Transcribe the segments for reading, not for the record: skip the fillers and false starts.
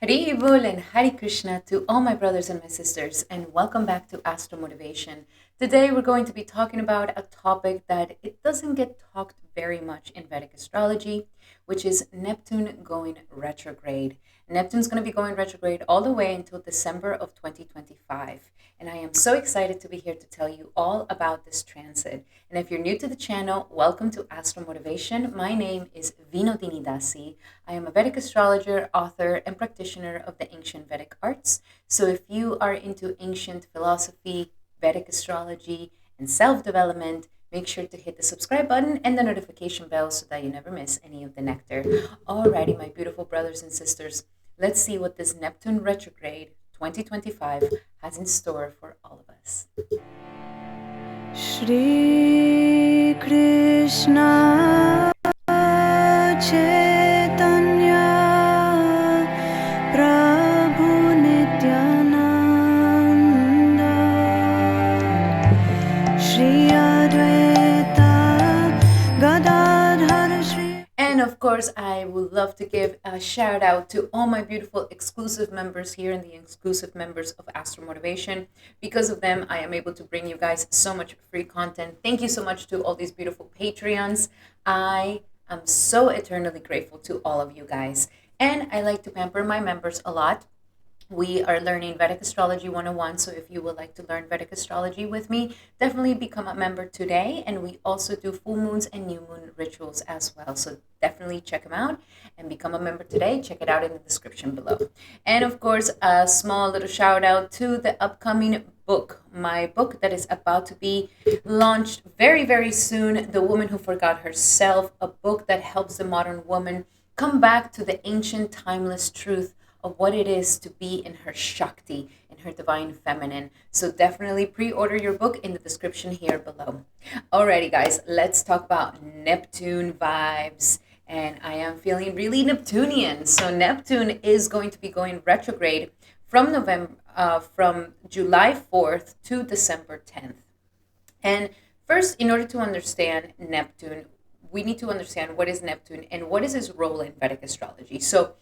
Hari Bol and Hari Krishna to all my brothers and my sisters, and welcome back to Astro Motivation. Today we're going to be talking about a topic that it doesn't get talked very much in Vedic astrology, which is Neptune going retrograde. Neptune's going to be going retrograde all the way until December of 2025. And I am so excited to be here to tell you all about this transit. And if you're new to the channel, welcome to Astro Motivation. My name is Vinodini Dasi. I am a Vedic astrologer, author, and practitioner of the ancient Vedic arts. So if you are into ancient philosophy, Vedic astrology, and self-development, make sure to hit the subscribe button and the notification bell so that you never miss any of the nectar. Alrighty, my beautiful brothers and sisters, let's see what this Neptune retrograde 2025 has in store for all of us. Shri Krishna Chaitanya Prabhu Nityananda Shri Advaita Gadadhar Shri. And of course, I would love to give a shout out to all my beautiful exclusive members here and the exclusive members of Astro Motivation. Because of them, I am able to bring you guys so much free content. Thank you so much to all these beautiful Patreons. I am so eternally grateful to all of you guys. And I like to pamper my members a lot. We are learning Vedic Astrology 101, so if you would like to learn Vedic Astrology with me, definitely become a member today. And we also do full moons and new moon rituals as well, so definitely check them out and become a member today. Check it out in the description below. And of course, a small little shout out to the upcoming book, my book that is about to be launched very, very soon, The Woman Who Forgot Herself, a book that helps the modern woman come back to the ancient timeless truth of what it is to be in her Shakti, in her divine feminine. So definitely pre-order your book in the description here below. Alrighty guys, let's talk about Neptune vibes. And I am feeling really Neptunian. So Neptune is going to be going retrograde from July 4th to December 10th. And first, in order to understand Neptune, we need to understand what is Neptune and what is his role in Vedic astrology. So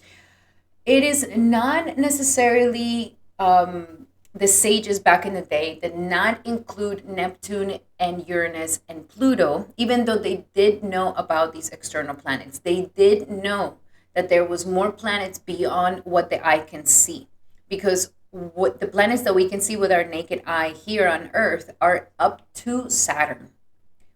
it is not necessarily the sages back in the day did not include Neptune and Uranus and Pluto, even though they did know about these external planets. They did know that there was more planets beyond what the eye can see, because what the planets that we can see with our naked eye here on Earth are up to Saturn.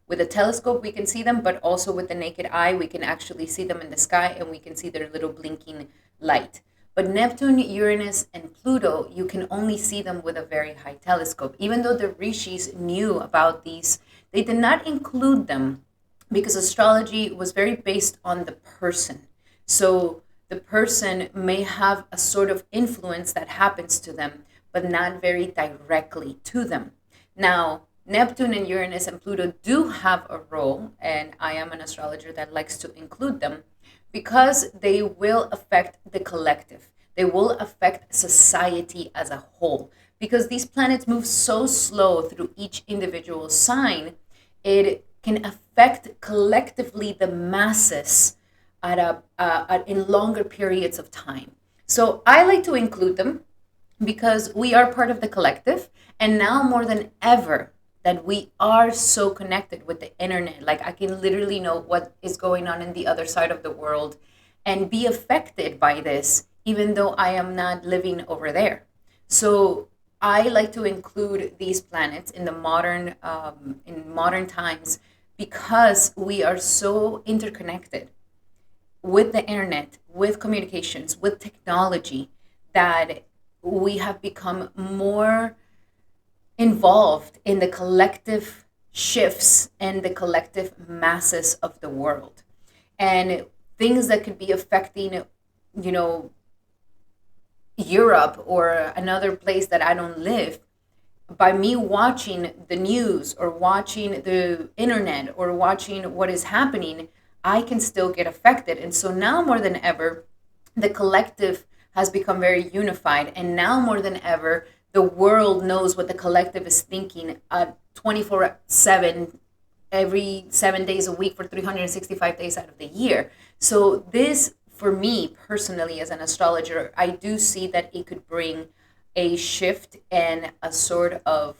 With a telescope, we can see them, but also with the naked eye, we can actually see them in the sky and we can see their little blinking light. But Neptune, Uranus, and Pluto, you can only see them with a very high telescope. Even though the rishis knew about these, they did not include them because astrology was very based on the person. So the person may have a sort of influence that happens to them, but not very directly to them. Now, Neptune and Uranus and Pluto do have a role, and I am an astrologer that likes to include them, because they will affect the collective. They will affect society as a whole. Because these planets move so slow through each individual sign, it can affect collectively the masses in longer periods of time. So I like to include them because we are part of the collective, and now more than ever, that we are so connected with the internet. Like I can literally know what is going on in the other side of the world and be affected by this, even though I am not living over there. So I like to include these planets in the modern times because we are so interconnected with the internet, with communications, with technology, that we have become more involved in the collective shifts and the collective masses of the world, and things that could be affecting, Europe or another place that I don't live. By me watching the news or watching the internet or watching what is happening, I can still get affected. And so now more than ever, the collective has become very unified, and now more than ever, the world knows what the collective is thinking 24/7, every 7 days a week for 365 days out of the year. So this for me personally, as an astrologer, I do see that it could bring a shift and a sort of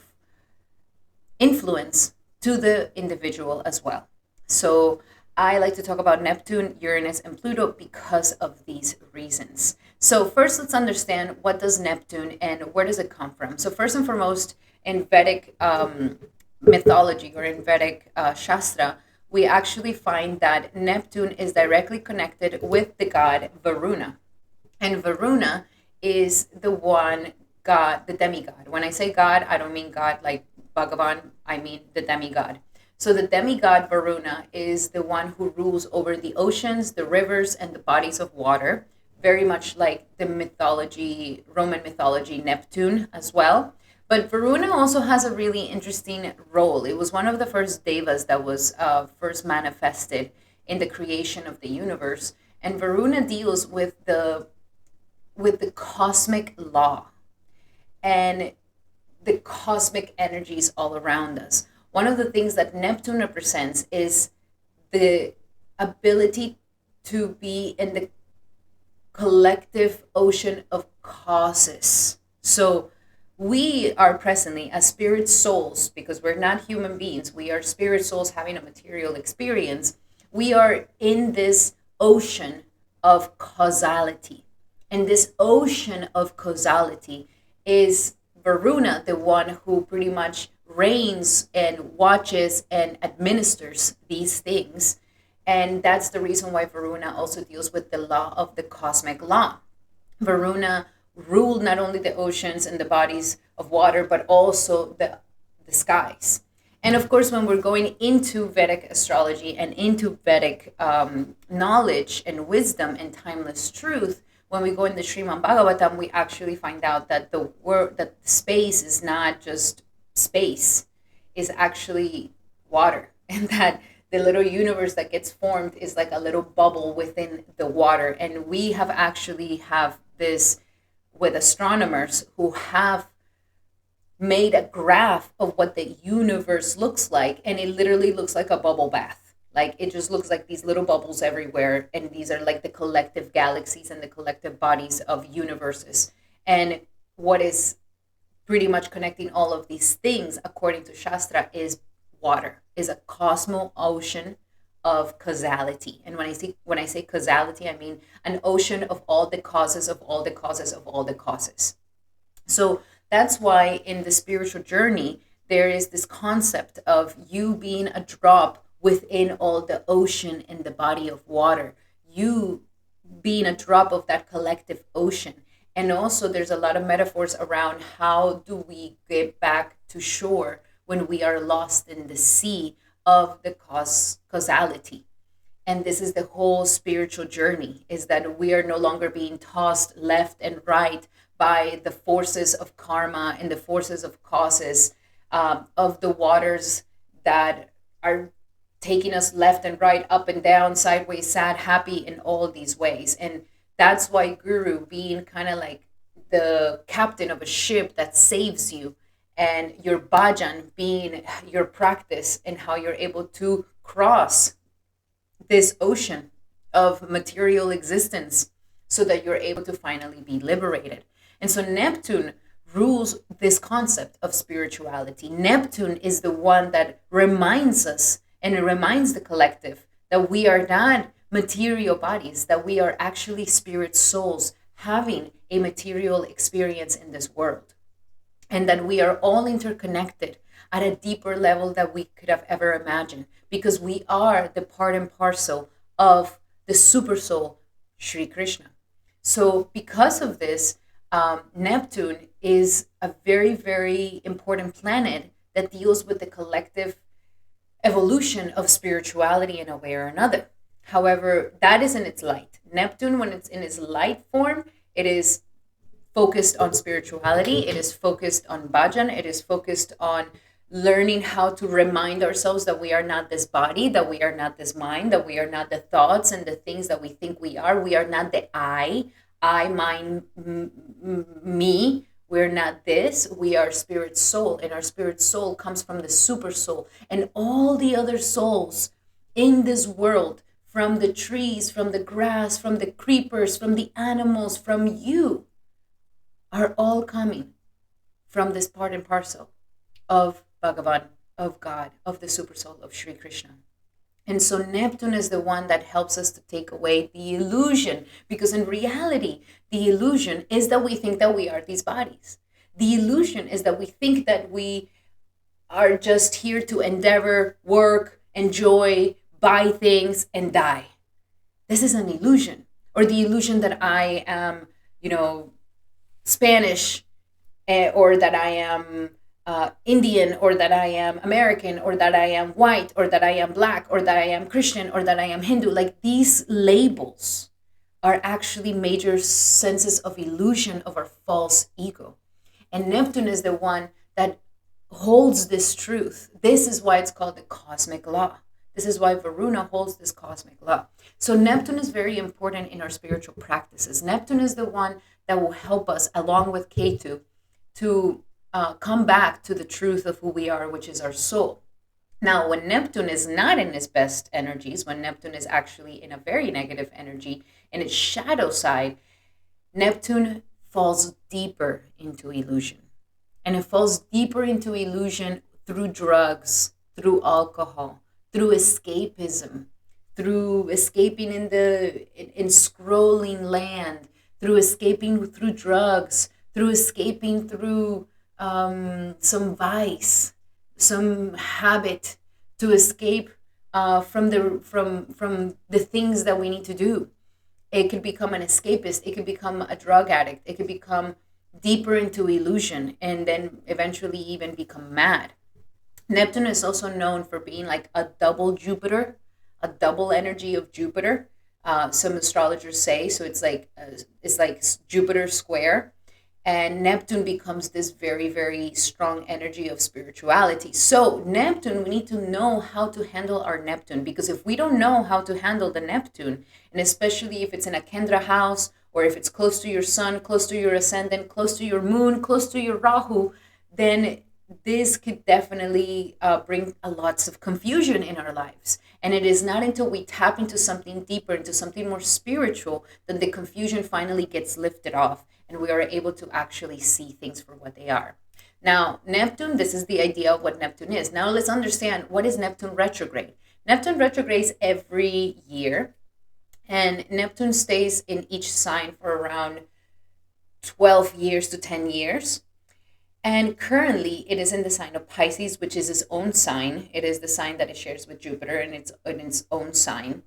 influence to the individual as well. So I like to talk about Neptune, Uranus, and Pluto because of these reasons. So first, let's understand what does Neptune and where does it come from. So first and foremost, in Vedic mythology or in Vedic Shastra, we actually find that Neptune is directly connected with the god Varuna. And Varuna is the one god, the demigod. When I say God, I don't mean God like Bhagavan, I mean the demigod. So the demigod Varuna is the one who rules over the oceans, the rivers, and the bodies of water, very much like the mythology, Roman mythology, Neptune as well. But Varuna also has a really interesting role. It was one of the first devas that was first manifested in the creation of the universe. And Varuna deals with the cosmic law and the cosmic energies all around us. One of the things that Neptune represents is the ability to be in the collective ocean of causes. So we are presently as spirit souls, because we're not human beings, we are spirit souls having a material experience. We are in this ocean of causality. And this ocean of causality is Varuna, the one who pretty much reigns and watches and administers these things. And that's the reason why Varuna also deals with the law of the cosmic law. Varuna ruled not only the oceans and the bodies of water, but also the skies. And of course, when we're going into Vedic astrology and into Vedic knowledge and wisdom and timeless truth, when we go in the Srimad Bhagavatam, we actually find out that the word, that space is not just space, is actually water, and that the little universe that gets formed is like a little bubble within the water. And we have actually have this with astronomers who have made a graph of what the universe looks like, and it literally looks like a bubble bath. Like, it just looks like these little bubbles everywhere, and these are like the collective galaxies and the collective bodies of universes. And what is pretty much connecting all of these things, according to Shastra, is water, is a cosmo ocean of causality. And when I say causality, I mean an ocean of all the causes of all the causes of all the causes. So that's why in the spiritual journey, there is this concept of you being a drop within all the ocean and the body of water, you being a drop of that collective ocean. And also there's a lot of metaphors around how do we get back to shore when we are lost in the sea of the causality. And this is the whole spiritual journey, is that we are no longer being tossed left and right by the forces of karma and the forces of causes of the waters that are taking us left and right, up and down, sideways, sad, happy, in all these ways. And that's why Guru, being kind of like the captain of a ship that saves you, and your bhajan being your practice and how you're able to cross this ocean of material existence so that you're able to finally be liberated. And so Neptune rules this concept of spirituality. Neptune is the one that reminds us, and it reminds the collective, that we are not material bodies, that we are actually spirit souls having a material experience in this world, and that we are all interconnected at a deeper level that we could have ever imagined, because we are the part and parcel of the super soul, Sri Krishna. So because of this, Neptune is a very, very important planet that deals with the collective evolution of spirituality in a way or another. However, that is in its light. Neptune, when it's in its light form, it is focused on spirituality, it is focused on bhajan, it is focused on learning how to remind ourselves that we are not this body, that we are not this mind, that we are not the thoughts and the things that we think we are. We are not the I, mine, me. We're not this. We are spirit soul, and our spirit soul comes from the super soul. And all the other souls in this world from the trees, from the grass, from the creepers, from the animals, from you, are all coming from this part and parcel of Bhagavan, of God, of the Supersoul, of Sri Krishna. And so Neptune is the one that helps us to take away the illusion, because in reality, the illusion is that we think that we are these bodies. The illusion is that we think that we are just here to endeavor, work, enjoy, buy things, and die. This is an illusion. Or the illusion that I am, Spanish, or that I am Indian, or that I am American, or that I am white, or that I am black, or that I am Christian, or that I am Hindu. Like, these labels are actually major senses of illusion of our false ego. And Neptune is the one that holds this truth. This is why it's called the cosmic law. This is why Varuna holds this cosmic law. So Neptune is very important in our spiritual practices. Neptune is the one that will help us, along with Ketu, to come back to the truth of who we are, which is our soul. Now, when Neptune is not in his best energies, when Neptune is actually in a very negative energy, in its shadow side, Neptune falls deeper into illusion. And it falls deeper into illusion through drugs, through alcohol, through escapism, through escaping in scrolling land, through escaping through drugs, through escaping through some vice, some habit, to escape from the things that we need to do. It could become an escapist. It could become a drug addict. It could become deeper into illusion, and then eventually even become mad. Neptune is also known for being like a double Jupiter, a double energy of Jupiter. Some astrologers say so. It's like Jupiter square, and Neptune becomes this very, very strong energy of spirituality. So Neptune, we need to know how to handle our Neptune, because if we don't know how to handle the Neptune, and especially if it's in a Kendra house, or if it's close to your sun, close to your ascendant, close to your moon, close to your Rahu, then this could definitely bring lots of confusion in our lives. And it is not until we tap into something deeper, into something more spiritual, that the confusion finally gets lifted off and we are able to actually see things for what they are. Now, Neptune, this is the idea of what Neptune is. Now let's understand, what is Neptune retrograde? Neptune retrogrades every year, and Neptune stays in each sign for around 12 years to 10 years. And currently, it is in the sign of Pisces, which is its own sign. It is the sign that it shares with Jupiter, and it's in its own sign.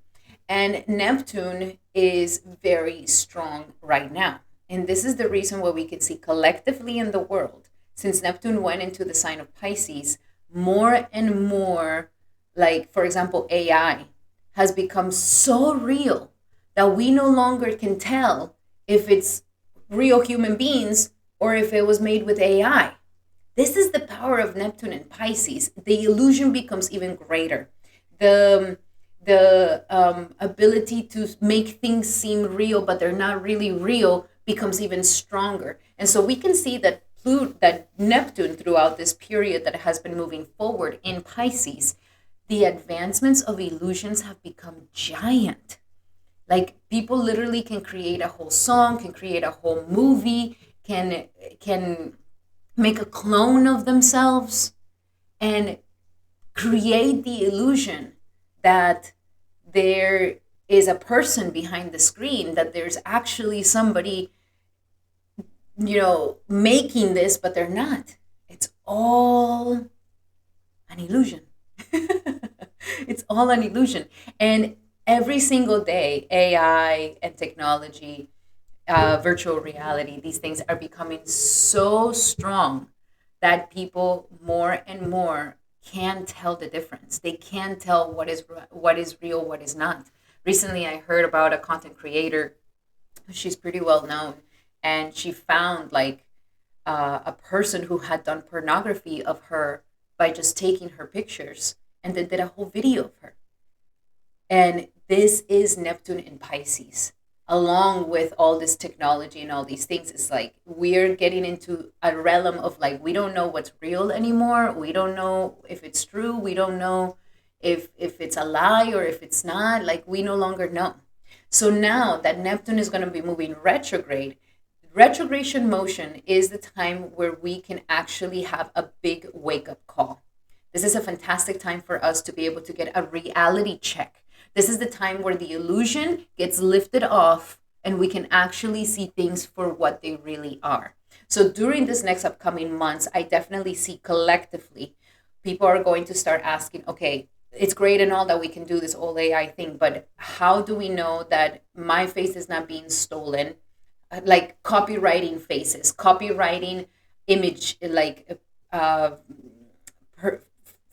And Neptune is very strong right now. And this is the reason why we can see collectively in the world, since Neptune went into the sign of Pisces, more and more, like, for example, AI has become so real that we no longer can tell if it's real human beings or if it was made with AI. This is the power of Neptune and Pisces. The illusion becomes even greater. The ability to make things seem real, but they're not really real, becomes even stronger. And so we can see that that Neptune, throughout this period that has been moving forward in Pisces, the advancements of illusions have become giant. Like, people literally can create a whole song, can create a whole movie, can make a clone of themselves and create the illusion that there is a person behind the screen, that there's actually somebody, making this, but they're not. It's all an illusion. It's all an illusion. And every single day, AI and technology, virtual reality, these things are becoming so strong that people more and more can't tell the difference. They can't tell what is real, what is not. Recently, I heard about a content creator. She's pretty well known, and she found a person who had done pornography of her by just taking her pictures, and then did a whole video of her. And this is Neptune in Pisces. Along with all this technology and all these things, it's like we're getting into a realm of, like, we don't know what's real anymore. We don't know if it's true. We don't know if it's a lie or if it's not. Like, we no longer know. So now that Neptune is going to be moving retrograde, retrogradation motion is the time where we can actually have a big wake up call. This is a fantastic time for us to be able to get a reality check. This is the time where the illusion gets lifted off and we can actually see things for what they really are. So during this next upcoming months, I definitely see collectively people are going to start asking, okay, it's great and all that we can do this whole AI thing, but how do we know that my face is not being stolen? Like copywriting faces, copywriting image, like uh,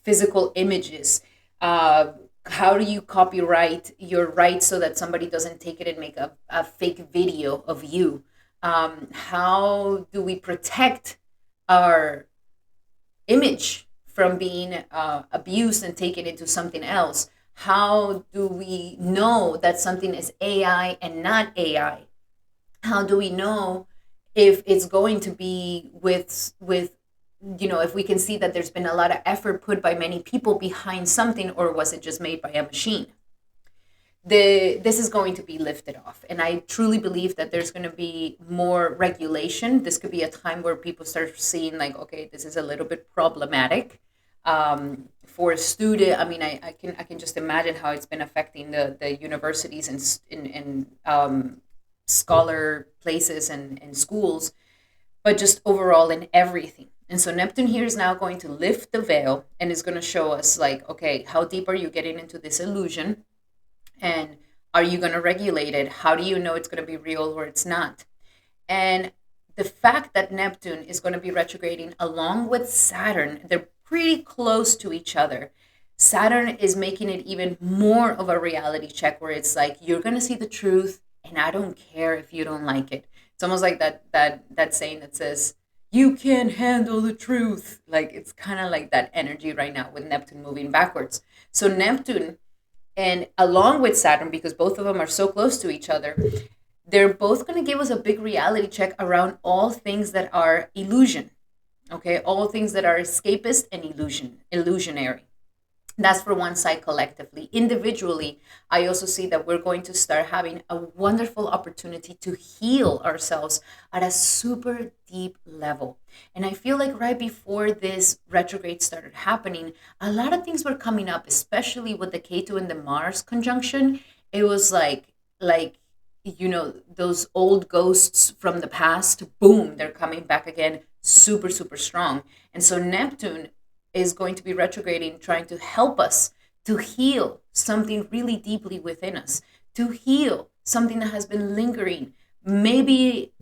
physical images. How do you copyright your rights so that somebody doesn't take it and make a fake video of you? How do we protect our image from being abused and taken into something else? How do we know that something is AI and not AI? How do we know if it's going to be with if we can see that there's been a lot of effort put by many people behind something, or was it just made by a machine? This is going to be lifted off, and I truly believe that there's going to be more regulation. This could be a time where people start seeing like, okay, this is a little bit problematic for a student. I mean, I can just imagine how it's been affecting the universities and scholar places and schools, but just overall in everything. And so Neptune here is now going to lift the veil and is going to show us like, okay, how deep are you getting into this illusion? And are you going to regulate it? How do you know it's going to be real or it's not? And the fact that Neptune is going to be retrograding along with Saturn, they're pretty close to each other. Saturn is making it even more of a reality check where it's like, you're going to see the truth and I don't care if you don't like it. It's almost like that saying that says, you can't handle the truth. Like, it's kind of like that energy right now with Neptune moving backwards. So Neptune, and along with Saturn, because both of them are so close to each other, they're both going to give us a big reality check around all things that are illusion. Okay, all things that are escapist and illusionary. That's for one side collectively. Individually, I also see that we're going to start having a wonderful opportunity to heal ourselves at a super deep level. And I feel like right before this retrograde started happening, a lot of things were coming up, especially with the Ketu and the Mars conjunction. It was like those old ghosts from the past, boom, they're coming back again, super, super strong. And so Neptune is going to be retrograding, trying to help us to heal something really deeply within us, to heal something that has been lingering, maybe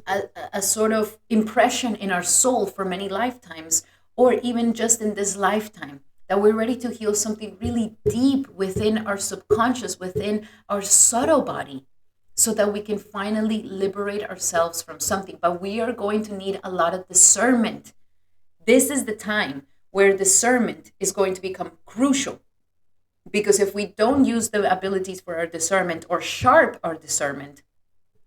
a sort of impression in our soul for many lifetimes, or even just in this lifetime, that we're ready to heal something really deep within our subconscious, within our subtle body, so that we can finally liberate ourselves from something. But we are going to need a lot of discernment. This is the time where discernment is going to become crucial. Because if we don't use the abilities for our discernment or sharp our discernment,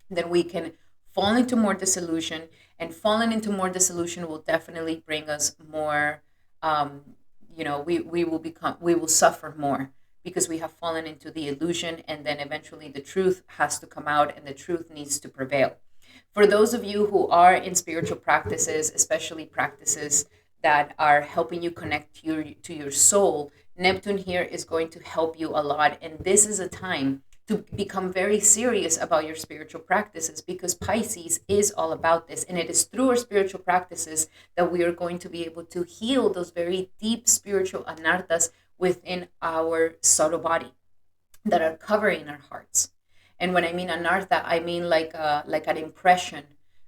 then we can fall into more disillusion, and falling into more disillusion will definitely bring us more, we will suffer more because we have fallen into the illusion, and then eventually the truth has to come out and the truth needs to prevail. For those of you who are in spiritual practices, especially practices that are helping you connect to your soul, Neptune here is going to help you a lot. And this is a time to become very serious about your spiritual practices, because Pisces is all about this. And it is through our spiritual practices that we are going to be able to heal those very deep spiritual anarthas within our subtle body that are covering our hearts. And when I mean anartha, I mean like an impression,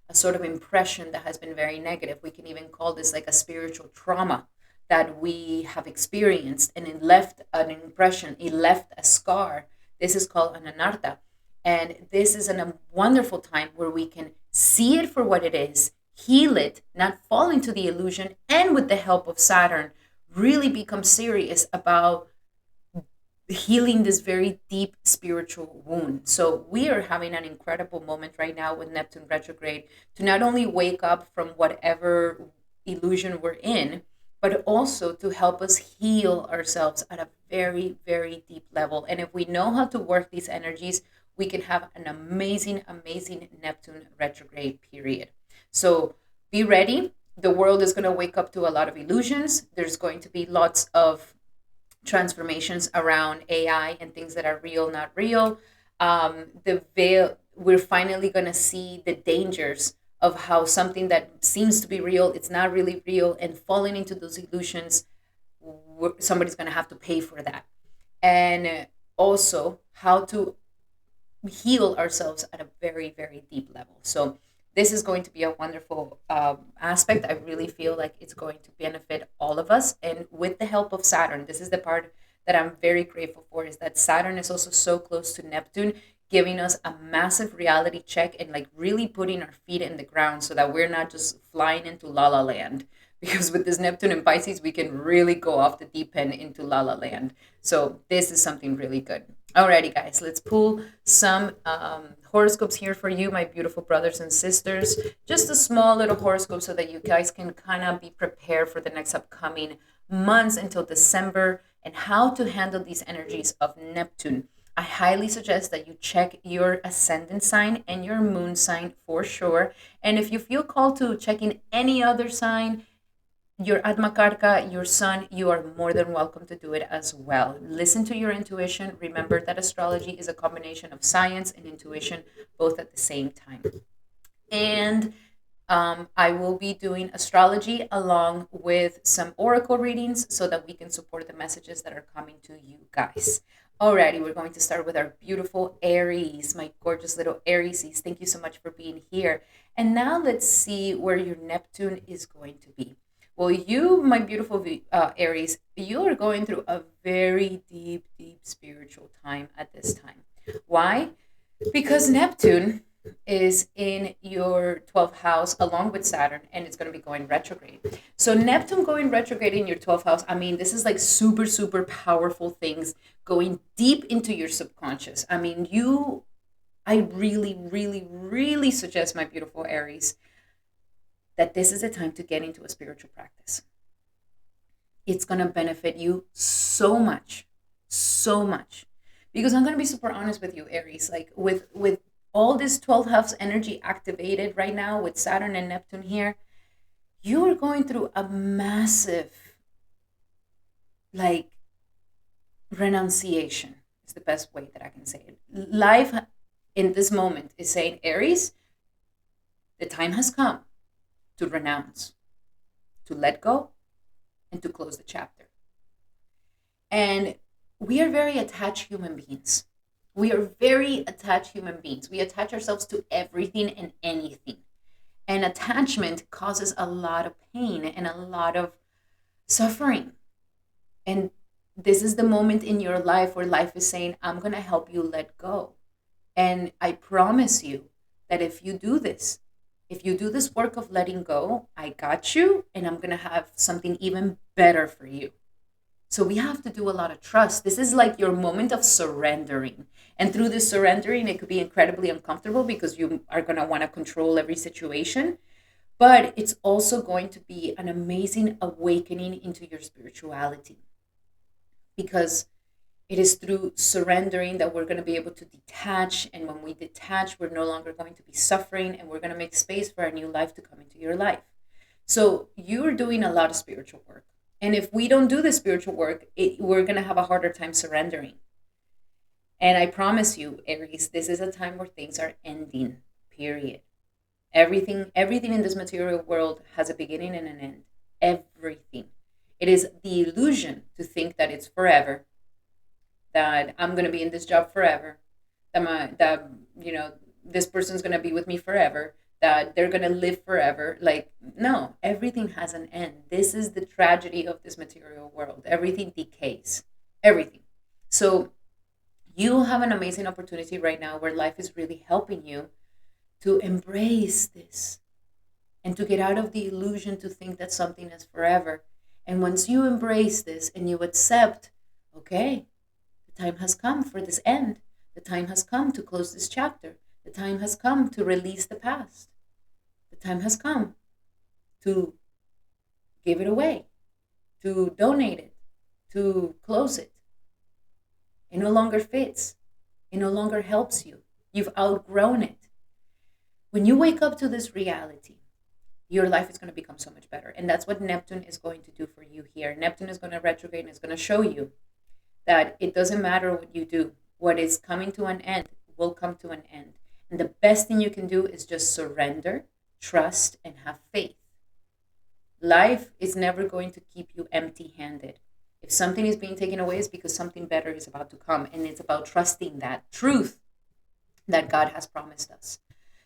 a sort of impression that has been very negative. We can even call this like a spiritual trauma that we have experienced, and it left an impression, it left a scar. This is called an anartha. And this is a wonderful time where we can see it for what it is, heal it, not fall into the illusion, and with the help of Saturn, really become serious about healing this very deep spiritual wound. So we are having an incredible moment right now with Neptune retrograde to not only wake up from whatever illusion we're in, but also to help us heal ourselves at a very, very deep level. And if we know how to work these energies, we can have an amazing, amazing Neptune retrograde period. So be ready. The world is going to wake up to a lot of illusions. There's going to be lots of transformations around AI and things that are real, not real. The veil, we're finally going to see the dangers of how something that seems to be real, it's not really real, and falling into those illusions, somebody's going to have to pay for that. And also how to heal ourselves at a very, very deep level. So this is going to be a wonderful aspect. I really feel like it's going to benefit all of us. And with the help of Saturn, this is the part that I'm very grateful for, is that Saturn is also so close to Neptune, giving us a massive reality check and like really putting our feet in the ground so that we're not just flying into la la land. Because with this Neptune and Pisces, we can really go off the deep end into la la land. So this is something really good. Alrighty, guys, let's pull some horoscopes here for you, my beautiful brothers and sisters. Just a small little horoscope so that you guys can kind of be prepared for the next upcoming months until December and how to handle these energies of Neptune. I highly suggest that you check your ascendant sign and your moon sign for sure. And if you feel called to check in any other sign, your Atmakarka, your sun, you are more than welcome to do it as well. Listen to your intuition. Remember that astrology is a combination of science and intuition, both at the same time. And I will be doing astrology along with some oracle readings so that we can support the messages that are coming to you guys. Alrighty, we're going to start with our beautiful Aries, my gorgeous little Arieses. Thank you so much for being here. And now let's see where your Neptune is going to be. Well, you, my beautiful Aries, you are going through a very deep, deep spiritual time at this time. Why? Because Neptune is in your 12th house along with Saturn, and it's going to be going retrograde. So Neptune going retrograde in your 12th house, I mean, this is like super, super powerful things going deep into your subconscious. I mean, I really, really, really suggest, my beautiful Aries, that this is a time to get into a spiritual practice. It's going to benefit you so much, so much. Because I'm going to be super honest with you, Aries, like with all this 12th house energy activated right now with Saturn and Neptune here, you are going through a massive, like, renunciation is the best way that I can say it. Life in this moment is saying, Aries, the time has come to renounce, to let go, and to close the chapter. And we are very attached human beings. We are very attached human beings. We attach ourselves to everything and anything. And attachment causes a lot of pain and a lot of suffering. And this is the moment in your life where life is saying, I'm going to help you let go. And I promise you that if you do this work of letting go, I got you, and I'm going to have something even better for you. So we have to do a lot of trust. This is like your moment of surrendering. And through this surrendering, it could be incredibly uncomfortable because you are going to want to control every situation. But it's also going to be an amazing awakening into your spirituality. Because it is through surrendering that we're going to be able to detach. And when we detach, we're no longer going to be suffering, and we're going to make space for a new life to come into your life. So you're doing a lot of spiritual work. And if we don't do the spiritual work, we're going to have a harder time surrendering. And I promise you, Aries, this is a time where things are ending, period. Everything in this material world has a beginning and an end. Everything. It is the illusion to think that it's forever, that I'm going to be in this job forever, that this person's going to be with me forever, that they're going to live forever. Like, no, everything has an end. This is the tragedy of this material world. Everything decays, everything. So you have an amazing opportunity right now where life is really helping you to embrace this and to get out of the illusion to think that something is forever. And once you embrace this and you accept, okay, the time has come for this end. The time has come to close this chapter. The time has come to release the past. The time has come to give it away. to donate it, to close it. It no longer fits. It no longer helps you. You've outgrown it. When you wake up to this reality, your life is going to become so much better. And that's what Neptune is going to do for you here. Neptune is going to retrograde and it's going to show you that it doesn't matter what you do. What is coming to an end will come to an end. And the best thing you can do is just surrender, trust, and have faith. Life is never going to keep you empty-handed. If something is being taken away, it's because something better is about to come. And it's about trusting that truth that God has promised us.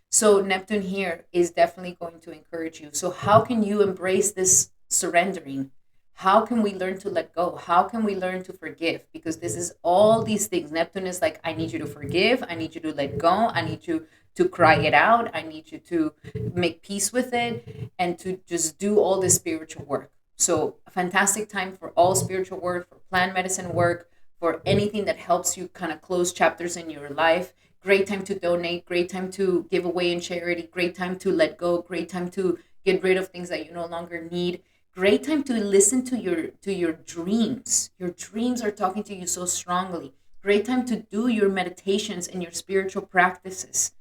So Neptune here is definitely going to encourage you. So how can you embrace this surrendering? How can we learn to let go? How can we learn to forgive? Because this is all these things. Neptune is like, I need you to forgive. I need you to let go. I need you to cry it out. I need you to make peace with it and to just do all this spiritual work. So a fantastic time for all spiritual work, for plant medicine work, for anything that helps you kind of close chapters in your life. Great time to donate, great time to give away in charity, great time to let go, great time to get rid of things that you no longer need. Great time to listen to your dreams. Your dreams are talking to you so strongly. Great time to do your meditations and your spiritual practices.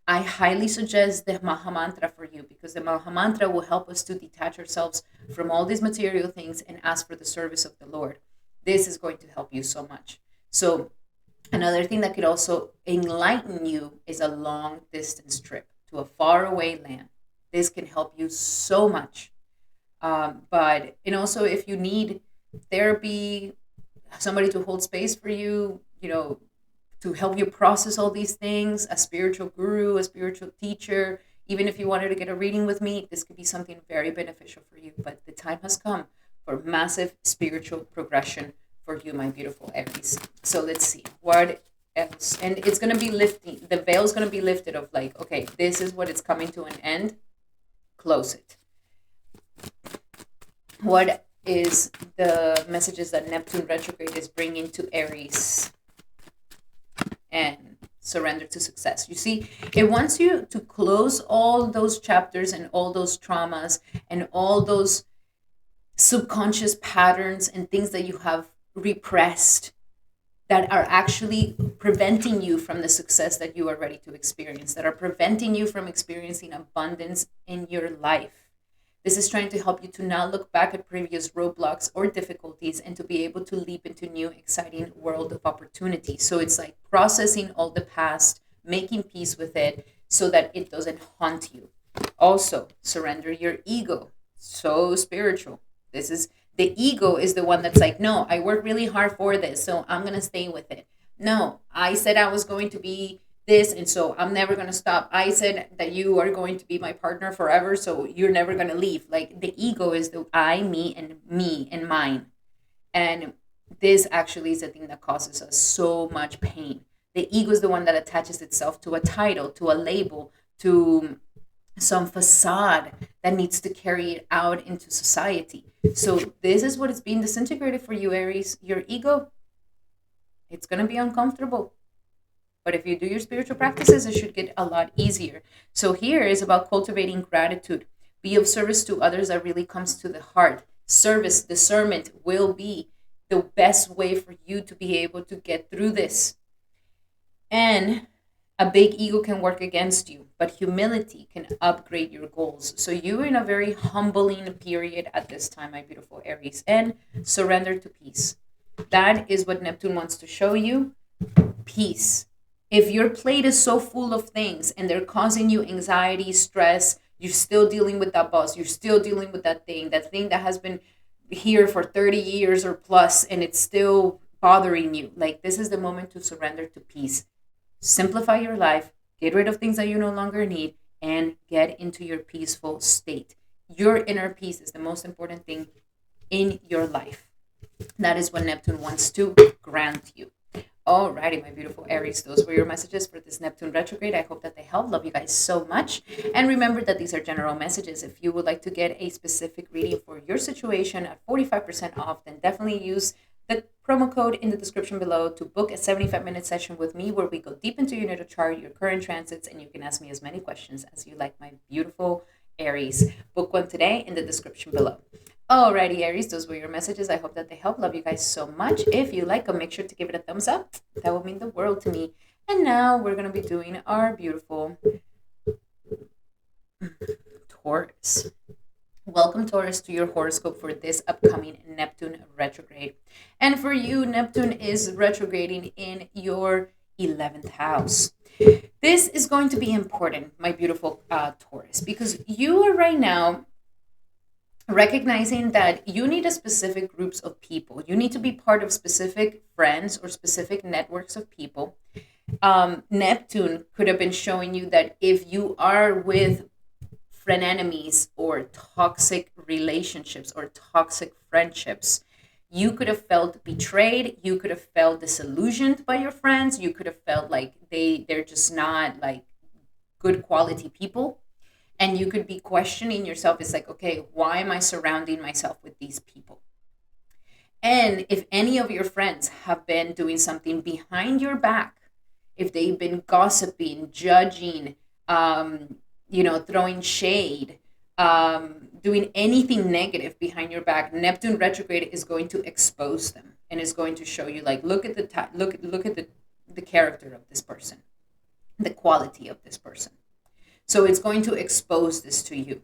I highly suggest the Maha Mantra for you because the Maha Mantra will help us to detach ourselves from all these material things and ask for the service of the Lord. This is going to help you so much. So another thing that could also enlighten you is a long distance trip to a faraway land. This can help you so much. And also if you need therapy, somebody to hold space for you, to help you process all these things, a spiritual guru, a spiritual teacher, even if you wanted to get a reading with me, this could be something very beneficial for you. But the time has come for massive spiritual progression for you, my beautiful Aries. So let's see what else. And it's going to be lifting. The veil is going to be lifted of like, okay, this is what it's coming to an end. Close it. What is the messages that Neptune retrograde is bringing to Aries? And surrender to success. You see, it wants you to close all those chapters and all those traumas and all those subconscious patterns and things that you have repressed that are actually preventing you from the success that you are ready to experience, that are preventing you from experiencing abundance in your life. This is trying to help you to not look back at previous roadblocks or difficulties and to be able to leap into new, exciting world of opportunity. So it's like processing all the past, making peace with it so that it doesn't haunt you. Also, surrender your ego. So spiritual. The ego is the one that's like, no, I worked really hard for this, so I'm going to stay with it. No, I said I was going to be this, and so I'm never going to stop. I said that you are going to be my partner forever, so you're never going to leave. Like the ego is the I, me and mine. And this actually is the thing that causes us so much pain. The ego is the one that attaches itself to a title, to a label, to some facade that needs to carry it out into society. So this is what is being disintegrated for you, Aries. Your ego, it's going to be uncomfortable. But if you do your spiritual practices, it should get a lot easier. So here is about cultivating gratitude. Be of service to others that really comes to the heart. Service, discernment will be the best way for you to be able to get through this. And a big ego can work against you, but humility can upgrade your goals. So you're in a very humbling period at this time, my beautiful Aries, and surrender to peace. That is what Neptune wants to show you. Peace. If your plate is so full of things and they're causing you anxiety, stress, you're still dealing with that boss, you're still dealing with that thing that has been here for 30 years or plus, and it's still bothering you. Like, this is the moment to surrender to peace. Simplify your life, get rid of things that you no longer need, and get into your peaceful state. Your inner peace is the most important thing in your life. That is what Neptune wants to grant you. Alrighty, my beautiful Aries, those were your messages for this Neptune retrograde. I hope that they help. Love you guys so much. And remember that these are general messages. If you would like to get a specific reading for your situation at 45% off, then definitely use the promo code in the description below to book a 75-minute session with me where we go deep into your natal chart, your current transits, and you can ask me as many questions as you like, my beautiful Aries. Book one today in the description below. Alrighty, Aries, those were your messages. I hope that they help. Love you guys so much. If you like them, make sure to give it a thumbs up. That would mean the world to me. And now we're going to be doing our beautiful Taurus. Welcome, Taurus, to your horoscope for this upcoming Neptune retrograde. And for you, Neptune is retrograding in your 11th house. This is going to be important, my beautiful Taurus, because you are right now recognizing that you need a specific groups of people. You need to be part of specific friends or specific networks of people. Neptune could have been showing you that if you are with frenemies or toxic relationships or toxic friendships, you could have felt betrayed, you could have felt disillusioned by your friends, you could have felt like they're just not like good quality people, and you could be questioning yourself. It's like, okay, why am I surrounding myself with these people? And if any of your friends have been doing something behind your back, if they've been gossiping, judging, throwing shade, doing anything negative behind your back, Neptune retrograde is going to expose them and is going to show you, like, look at the character of this person, the quality of this person. So it's going to expose this to you.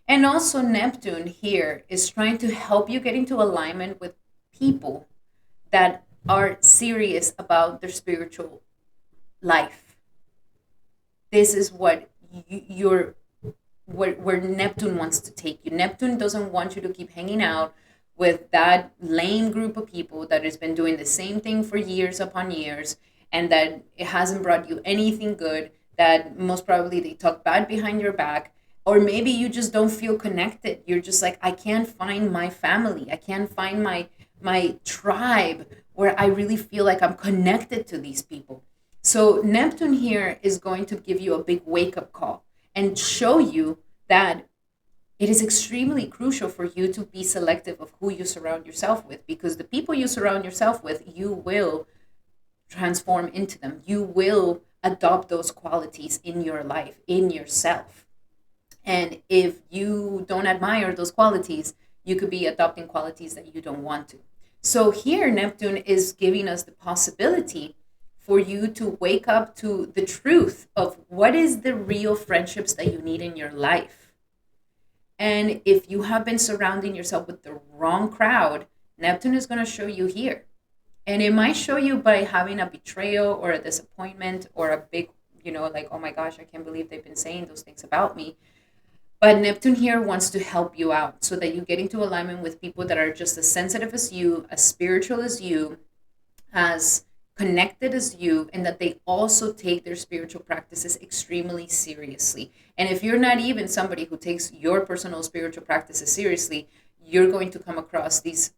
And also Neptune here is trying to help you get into alignment with people that are serious about their spiritual life. This is what where Neptune wants to take you. Neptune doesn't want you to keep hanging out with that lame group of people that has been doing the same thing for years upon years, and that it hasn't brought you anything good, that most probably they talk bad behind your back, or maybe you just don't feel connected. You're just like, I can't find my family. I can't find my tribe where I really feel like I'm connected to these people. So Neptune here is going to give you a big wake-up call and show you that it is extremely crucial for you to be selective of who you surround yourself with, because the people you surround yourself with, you will transform into them. You will adopt those qualities in your life, in yourself. And if you don't admire those qualities, you could be adopting qualities that you don't want to. So here, Neptune is giving us the possibility for you to wake up to the truth of what is the real friendships that you need in your life. And if you have been surrounding yourself with the wrong crowd, Neptune is going to show you here. And it might show you by having a betrayal or a disappointment or a big, like, oh my gosh, I can't believe they've been saying those things about me. But Neptune here wants to help you out so that you get into alignment with people that are just as sensitive as you, as spiritual as you, as connected as you, and that they also take their spiritual practices extremely seriously. And if you're not even somebody who takes your personal spiritual practices seriously, you're going to come across these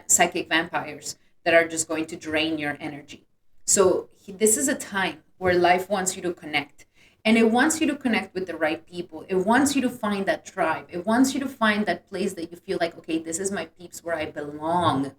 psychic vampires that are just going to drain your energy. So this is a time where life wants you to connect. And it wants you to connect with the right people. It wants you to find that tribe. It wants you to find that place that you feel like, okay, this is my peeps where I belong.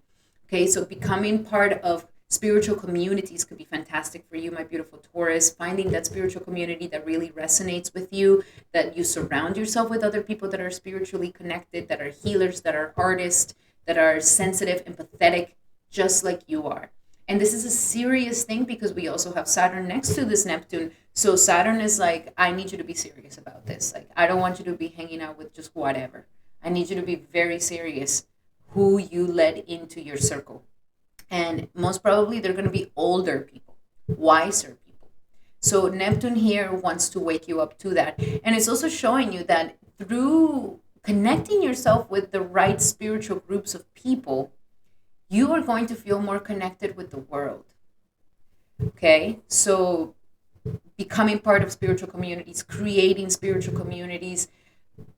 Okay, so becoming part of spiritual communities could be fantastic for you, my beautiful Taurus. Finding that spiritual community that really resonates with you, that you surround yourself with other people that are spiritually connected, that are healers, that are artists, that are sensitive, empathetic, just like you are. And this is a serious thing because we also have Saturn next to this Neptune. So Saturn is like, I need you to be serious about this. Like, I don't want you to be hanging out with just whatever. I need you to be very serious who you let into your circle. And most probably they're going to be older people, wiser people. So Neptune here wants to wake you up to that. And it's also showing you that through connecting yourself with the right spiritual groups of people, you are going to feel more connected with the world. Okay? So becoming part of spiritual communities, creating spiritual communities,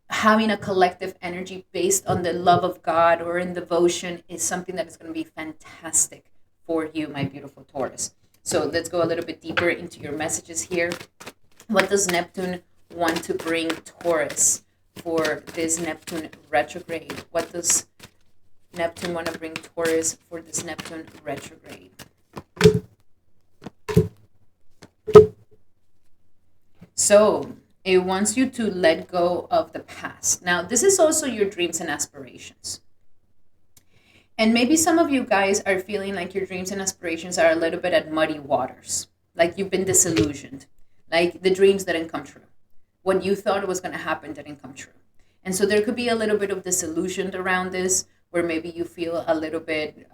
having a collective energy based on the love of God or in devotion is something that is going to be fantastic for you, my beautiful Taurus. So let's go a little bit deeper into your messages here. What does Neptune want to bring Taurus for this Neptune retrograde? What does Neptune want to bring Taurus for this Neptune retrograde? So It wants you to let go of the past. Now, this is also your dreams and aspirations. And maybe some of you guys are feeling like your dreams and aspirations are a little bit at muddy waters, like you've been disillusioned, like the dreams didn't come true. What you thought was going to happen didn't come true. And so there could be a little bit of disillusion around this, where maybe you feel a little bit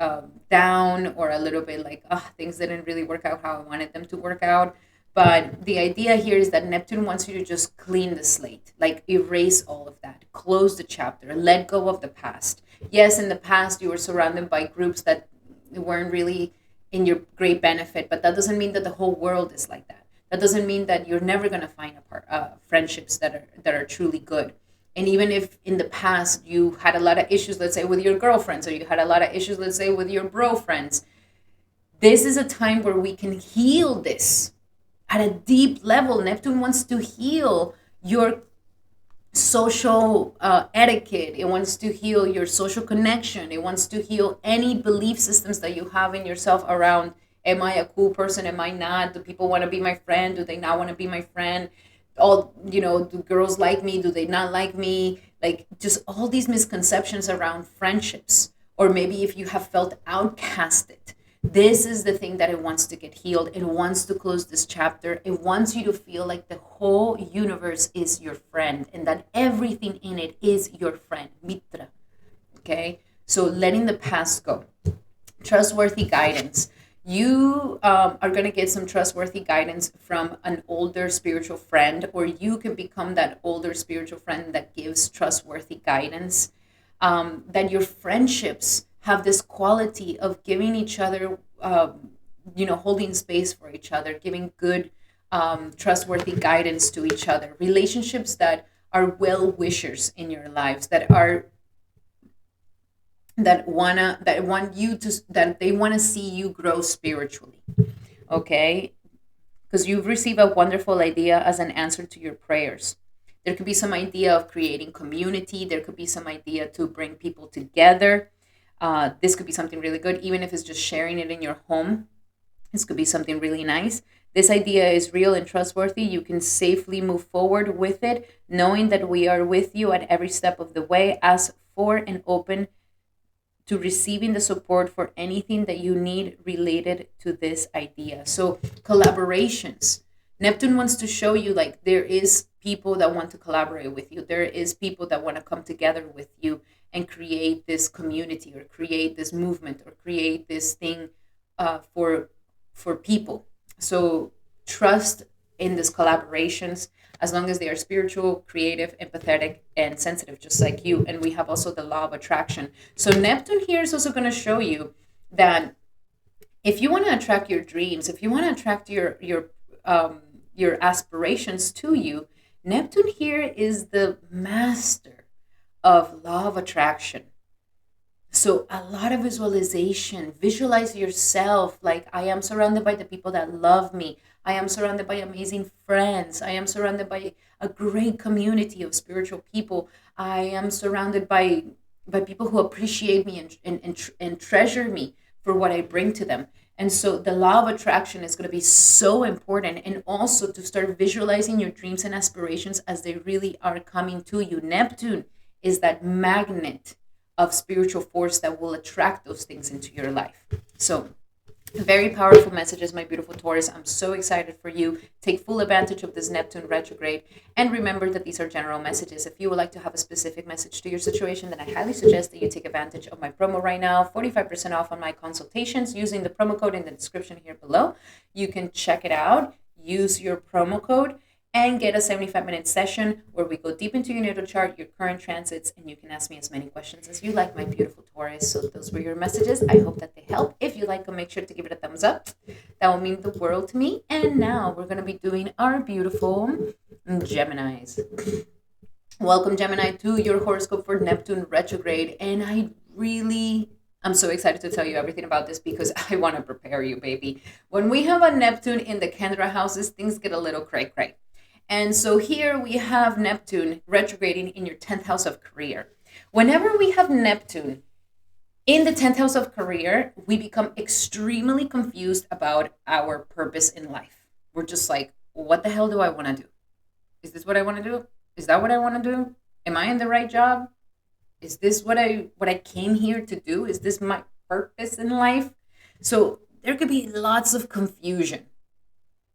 down, or a little bit like, oh, things didn't really work out how I wanted them to work out. But the idea here is that Neptune wants you to just clean the slate, like erase all of that, close the chapter, let go of the past. Yes, in the past you were surrounded by groups that weren't really in your great benefit, but that doesn't mean that the whole world is like that. That doesn't mean that you're never going to find friendships that are truly good. And even if in the past you had a lot of issues, let's say with your girlfriends, or you had a lot of issues, let's say with your bro friends, this is a time where we can heal this at a deep level. Neptune wants to heal your social etiquette. It wants to heal your social connection. It wants to heal any belief systems that you have in yourself around, am I a cool person? Am I not? Do people want to be my friend? Do they not want to be my friend? All, do girls like me? Do they not like me? Like, just all these misconceptions around friendships. Or maybe if you have felt outcasted, this is the thing that it wants to get healed. It wants to close this chapter. It wants you to feel like the whole universe is your friend, and that everything in it is your friend, Mitra. Okay? So letting the past go. Trustworthy guidance. You are going to get some trustworthy guidance from an older spiritual friend, or you can become that older spiritual friend that gives trustworthy guidance. That your friendships have this quality of giving each other, holding space for each other, giving good, trustworthy guidance to each other. Relationships that are well wishers in your lives, that they want to see you grow spiritually. Okay, because you've received a wonderful idea as an answer to your prayers. There could be some idea of creating community. There could be some idea to bring people together. This could be something really good, even if it's just sharing it in your home. This could be something really nice. This idea is real and trustworthy. You can safely move forward with it, knowing that we are with you at every step of the way. Ask for and open to receiving the support for anything that you need related to this idea. So collaborations. Neptune wants to show you, like, there is people that want to collaborate with you. There is people that want to come together with you and create this community, or create this movement, or create this thing for people. So trust in these collaborations, as long as they are spiritual, creative, empathetic, and sensitive, just like you. And we have also the law of attraction. So Neptune here is also going to show you that if you want to attract your dreams, if you want to attract your aspirations to you, Neptune here is the master of law of attraction. So a lot of visualization. Visualize yourself like, I am surrounded by the people that love me. I am surrounded by amazing friends. I am surrounded by a great community of spiritual people. I am surrounded by people who appreciate me and treasure me for what I bring to them. And so the law of attraction is going to be so important. And also to start visualizing your dreams and aspirations as they really are coming to you. Neptune is that magnet of spiritual force that will attract those things into your life. So very powerful messages, my beautiful Taurus. I'm so excited for you. Take full advantage of this Neptune retrograde. And remember that these are general messages. If you would like to have a specific message to your situation, then I highly suggest that you take advantage of my promo right now. 45% off on my consultations using the promo code in the description here below. You can check it out. Use your promo code and get a 75-minute session where we go deep into your natal chart, your current transits, and you can ask me as many questions as you like, my beautiful Taurus. So those were your messages. I hope that they help. If you like them, make sure to give it a thumbs up. That will mean the world to me. And now we're going to be doing our beautiful Geminis. Welcome, Gemini, to your horoscope for Neptune retrograde. And I'm so excited to tell you everything about this because I want to prepare you, baby. When we have a Neptune in the Kendra houses, things get a little cray-cray. And so here we have Neptune retrograding in your 10th house of career. Whenever we have Neptune in the 10th house of career, we become extremely confused about our purpose in life. We're just like, what the hell do I want to do? Is this what I want to do? Is that what I want to do? Am I in the right job? Is this what I came here to do? Is this my purpose in life? So there could be lots of confusion.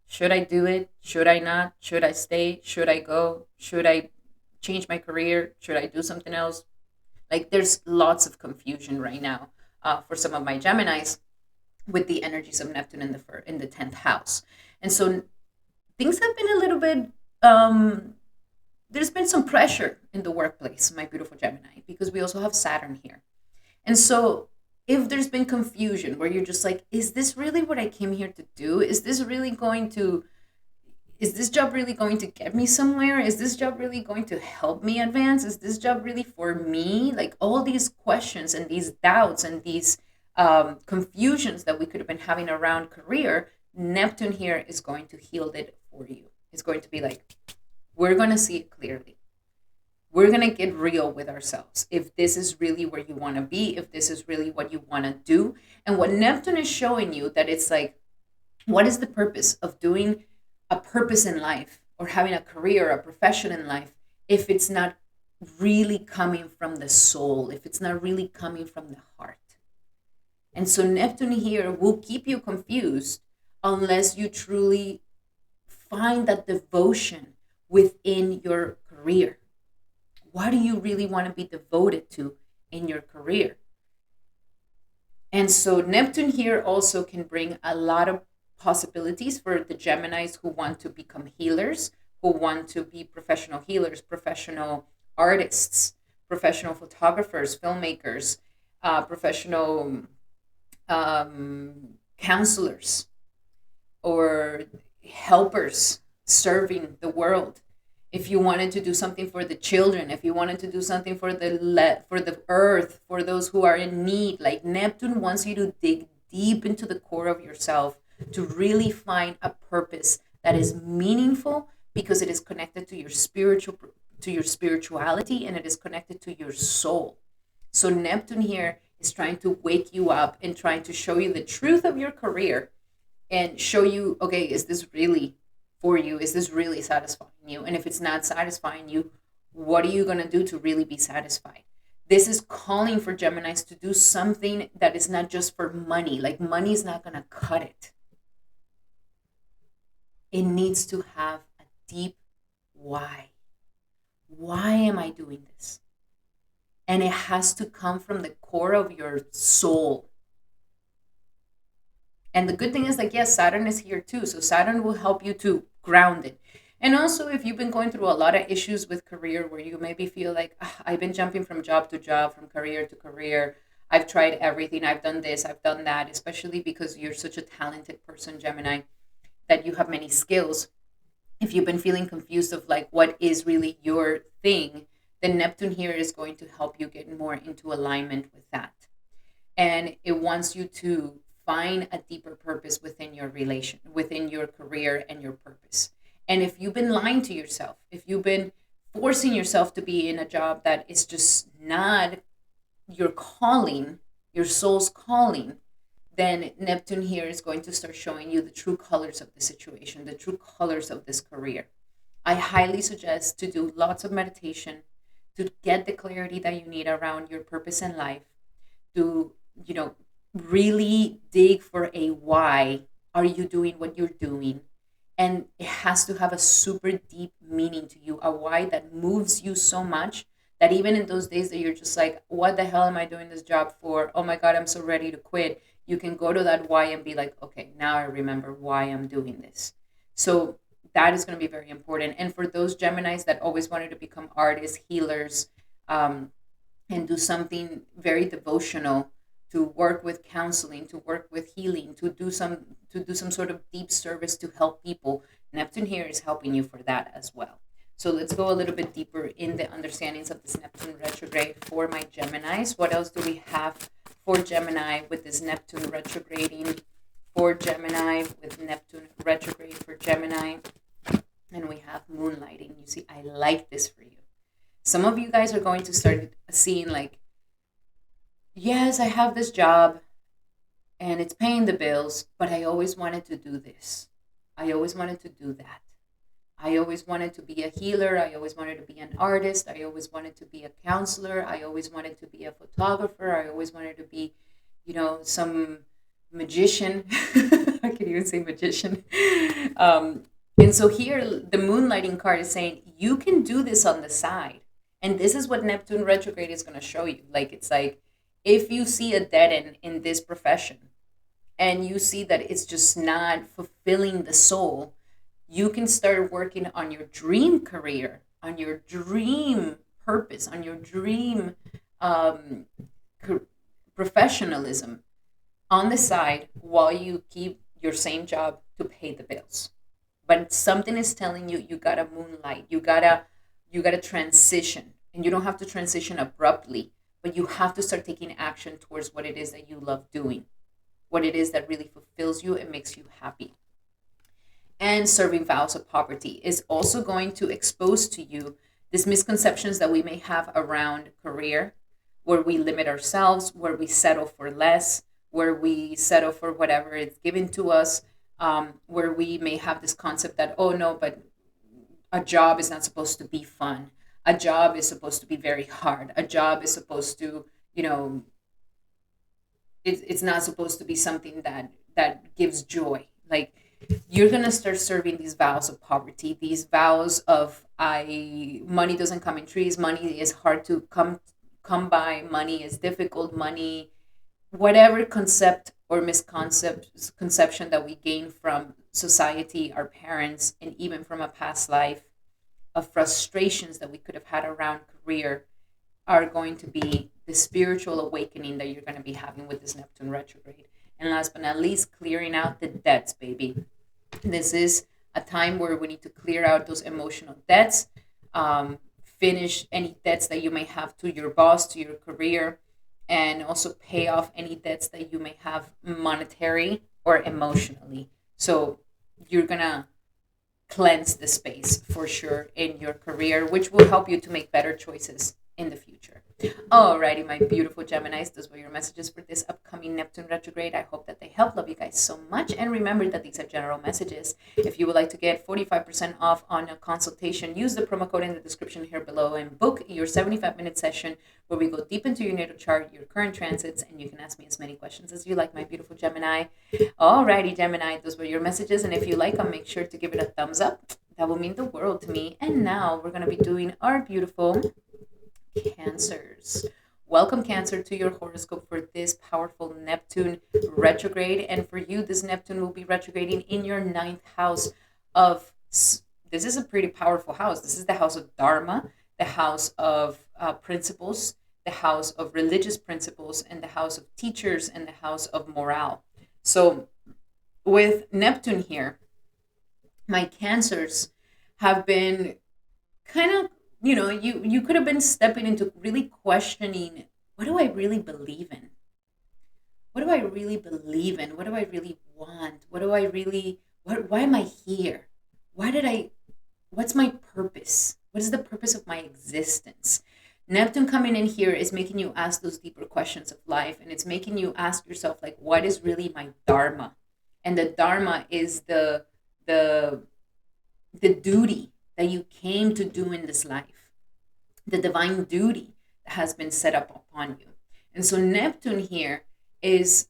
Should I do it? Should I not? Should I stay? Should I go? Should I change my career? Should I do something else? Like there's lots of confusion right now for some of my Geminis with the energies of Neptune in the 10th house. And so things have been a little bit there's been some pressure in the workplace, my beautiful Gemini, because we also have Saturn here. And so if there's been confusion where you're just like, is this really what I came here to do? Is this job really going to get me somewhere? Is this job really going to help me advance? Is this job really for me? Like all these questions and these doubts and these confusions that we could have been having around career, Neptune here is going to heal it for you. It's going to be like, we're going to see it clearly. We're going to get real with ourselves. If this is really where you want to be, if this is really what you want to do. And what Neptune is showing you, that it's like, what is the purpose of doing a purpose in life or having a career, a profession in life, if it's not really coming from the soul, if it's not really coming from the heart? And so Neptune here will keep you confused unless you truly find that devotion within your career. What do you really want to be devoted to in your career? And so Neptune here also can bring a lot of possibilities for the Geminis who want to become healers, who want to be professional healers, professional artists, professional photographers, filmmakers, professional counselors, or helpers serving the world. If you wanted to do something for the children, if you wanted to do something for the earth, for those who are in need, like Neptune wants you to dig deep into the core of yourself to really find a purpose that is meaningful, because it is connected to your spirituality, and it is connected to your soul. So Neptune here is trying to wake you up and trying to show you the truth of your career and show you, okay, is this really for you? Is this really satisfying you? And if it's not satisfying you, what are you going to do to really be satisfied? This is calling for Geminis to do something that is not just for money. Like money is not going to cut it. It needs to have a deep why. Why am I doing this? And it has to come from the core of your soul. And the good thing is, like, yes, Saturn is here too. So Saturn will help you to ground it. And also, if you've been going through a lot of issues with career where you maybe feel like, I've been jumping from job to job, from career to career. I've tried everything. I've done this. I've done that, especially because you're such a talented person, Gemini, that you have many skills. If you've been feeling confused of like, what is really your thing, then Neptune here is going to help you get more into alignment with that. And it wants you to find a deeper purpose within your relation, within your career and your purpose. And if you've been lying to yourself, if you've been forcing yourself to be in a job that is just not your calling, your soul's calling, then Neptune here is going to start showing you the true colors of the situation, the true colors of this career. I highly suggest to do lots of meditation to get the clarity that you need around your purpose in life, to, really dig for a why are you doing what you're doing. And it has to have a super deep meaning to you, a why that moves you so much that even in those days that you're just like, what the hell am I doing this job for? Oh my God, I'm so ready to quit. You can go to that why and be like, okay, now I remember why I'm doing this. So that is going to be very important. And for those Geminis that always wanted to become artists, healers, and do something very devotional, to work with counseling, to work with healing, to do some sort of deep service to help people, Neptune here is helping you for that as well. So let's go a little bit deeper in the understandings of this Neptune retrograde for my Geminis. What else do we have for Gemini with this Neptune retrograding for Gemini, with Neptune retrograde for Gemini? And we have moonlighting. You see, I like this for you. Some of you guys are going to start seeing like, yes, I have this job and it's paying the bills, but I always wanted to do this. I always wanted to do that. I always wanted to be a healer. I always wanted to be an artist. I always wanted to be a counselor. I always wanted to be a photographer. I always wanted to be, some magician. I can even say magician. Um, and so here, the moonlighting card is saying you can do this on the side. And this is what Neptune retrograde is going to show you. Like, it's like if you see a dead end in this profession and you see that it's just not fulfilling the soul, you can start working on your dream career, on your dream purpose, on your dream um, professionalism on the side while you keep your same job to pay the bills. But something is telling you gotta moonlight, you gotta transition, and you don't have to transition abruptly, but you have to start taking action towards what it is that you love doing, what it is that really fulfills you and makes you happy. And serving vows of poverty is also going to expose to you these misconceptions that we may have around career, where we limit ourselves, where we settle for less, where we settle for whatever is given to us, where we may have this concept that, oh no, but a job is not supposed to be fun. A job is supposed to be very hard. A job is supposed to, it's not supposed to be something that gives joy. Like, you're gonna start serving these vows of poverty, these vows of I money doesn't come in trees, money is hard to come by, money is difficult, money, whatever concept or misconception that we gain from society, our parents, and even from a past life, of frustrations that we could have had around career, are going to be the spiritual awakening that you're going to be having with this Neptune retrograde. And last but not least, clearing out the debts, baby. This is a time where we need to clear out those emotional debts, finish any debts that you may have to your boss, to your career, and also pay off any debts that you may have monetary or emotionally. So you're going to cleanse the space for sure in your career, which will help you to make better choices in the future. Alrighty, my beautiful Geminis, those were your messages for this upcoming Neptune retrograde. I hope that they help. Love you guys so much. And remember that these are general messages. If you would like to get 45% off on a consultation, use the promo code in the description here below and book your 75-minute session where we go deep into your natal chart, your current transits, and you can ask me as many questions as you like, my beautiful Gemini. Alrighty, Gemini, those were your messages. And if you like them, make sure to give it a thumbs up. That will mean the world to me. And now we're going to be doing our beautiful Cancers. Welcome, Cancer, to your horoscope for this powerful Neptune retrograde. And for you, this Neptune will be retrograding in your ninth house of, this is a pretty powerful house. This is the house of Dharma, the house of principles, the house of religious principles, and the house of teachers, and the house of morale. So with Neptune here, my Cancers have been kind of, you could have been stepping into really questioning, what do I really believe in? What do I really believe in? What do I really want? Why am I here? What's my purpose? What is the purpose of my existence? Neptune coming in here is making you ask those deeper questions of life, and it's making you ask yourself, like, what is really my Dharma? And the Dharma is the duty that you came to do in this life, the divine duty that has been set up upon you. And so Neptune here is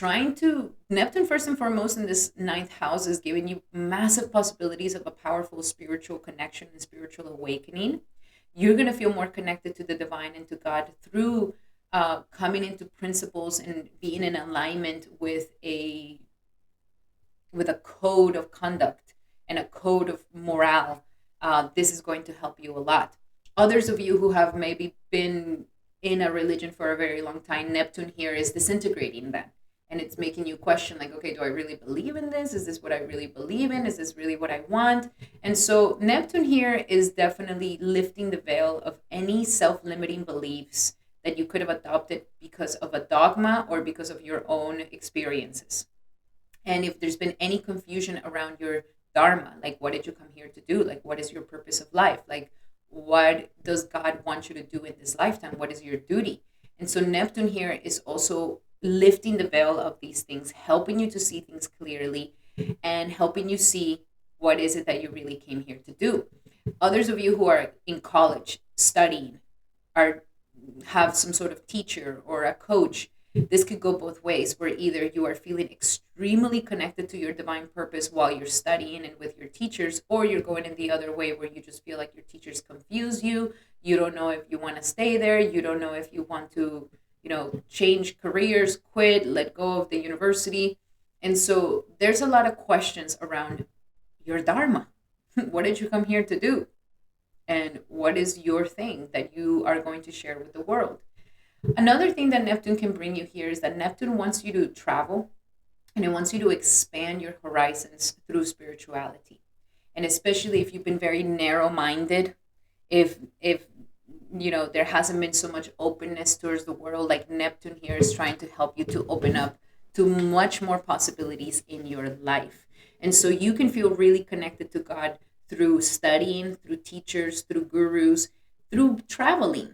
Neptune first and foremost in this ninth house is giving you massive possibilities of a powerful spiritual connection and spiritual awakening. You're going to feel more connected to the divine and to God through coming into principles and being in alignment with a code of conduct and a code of morale. This is going to help you a lot. Others of you who have maybe been in a religion for a very long time, Neptune here is disintegrating that. And it's making you question, like, okay, do I really believe in this? Is this what I really believe in? Is this really what I want? And so Neptune here is definitely lifting the veil of any self-limiting beliefs that you could have adopted because of a dogma or because of your own experiences. And if there's been any confusion around your Dharma, like, what did you come here to do? Like, what is your purpose of life? Like, what does God want you to do in this lifetime? What is your duty? And so Neptune here is also lifting the veil of these things, helping you to see things clearly and helping you see What is it that you really came here to do? Others of you who are in college studying are have some sort of teacher or a coach. This could go both ways, where either you are feeling extremely connected to your divine purpose while you're studying and with your teachers, or you're going in the other way where you just feel like your teachers confuse you. You don't know if you want to stay there. You don't know if you want to, change careers, quit, let go of the university. And so there's a lot of questions around your dharma. What did you come here to do? And what is your thing that you are going to share with the world? Another thing that Neptune can bring you here is that Neptune wants you to travel, and it wants you to expand your horizons through spirituality. And especially if you've been very narrow-minded, if there hasn't been so much openness towards the world, like Neptune here is trying to help you to open up to much more possibilities in your life. And so you can feel really connected to God through studying, through teachers, through gurus, through traveling,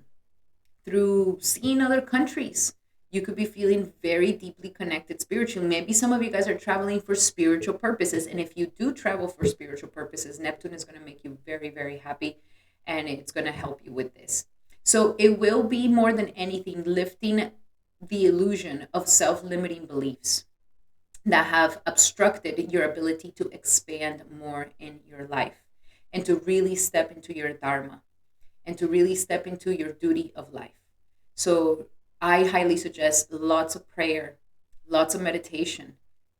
through seeing other countries. You could be feeling very deeply connected spiritually. Maybe some of you guys are traveling for spiritual purposes. And if you do travel for spiritual purposes, Neptune is going to make you very, very happy. And it's going to help you with this. So it will be more than anything lifting the illusion of self-limiting beliefs that have obstructed your ability to expand more in your life and to really step into your dharma and to really step into your duty of life. So I highly suggest lots of prayer, lots of meditation.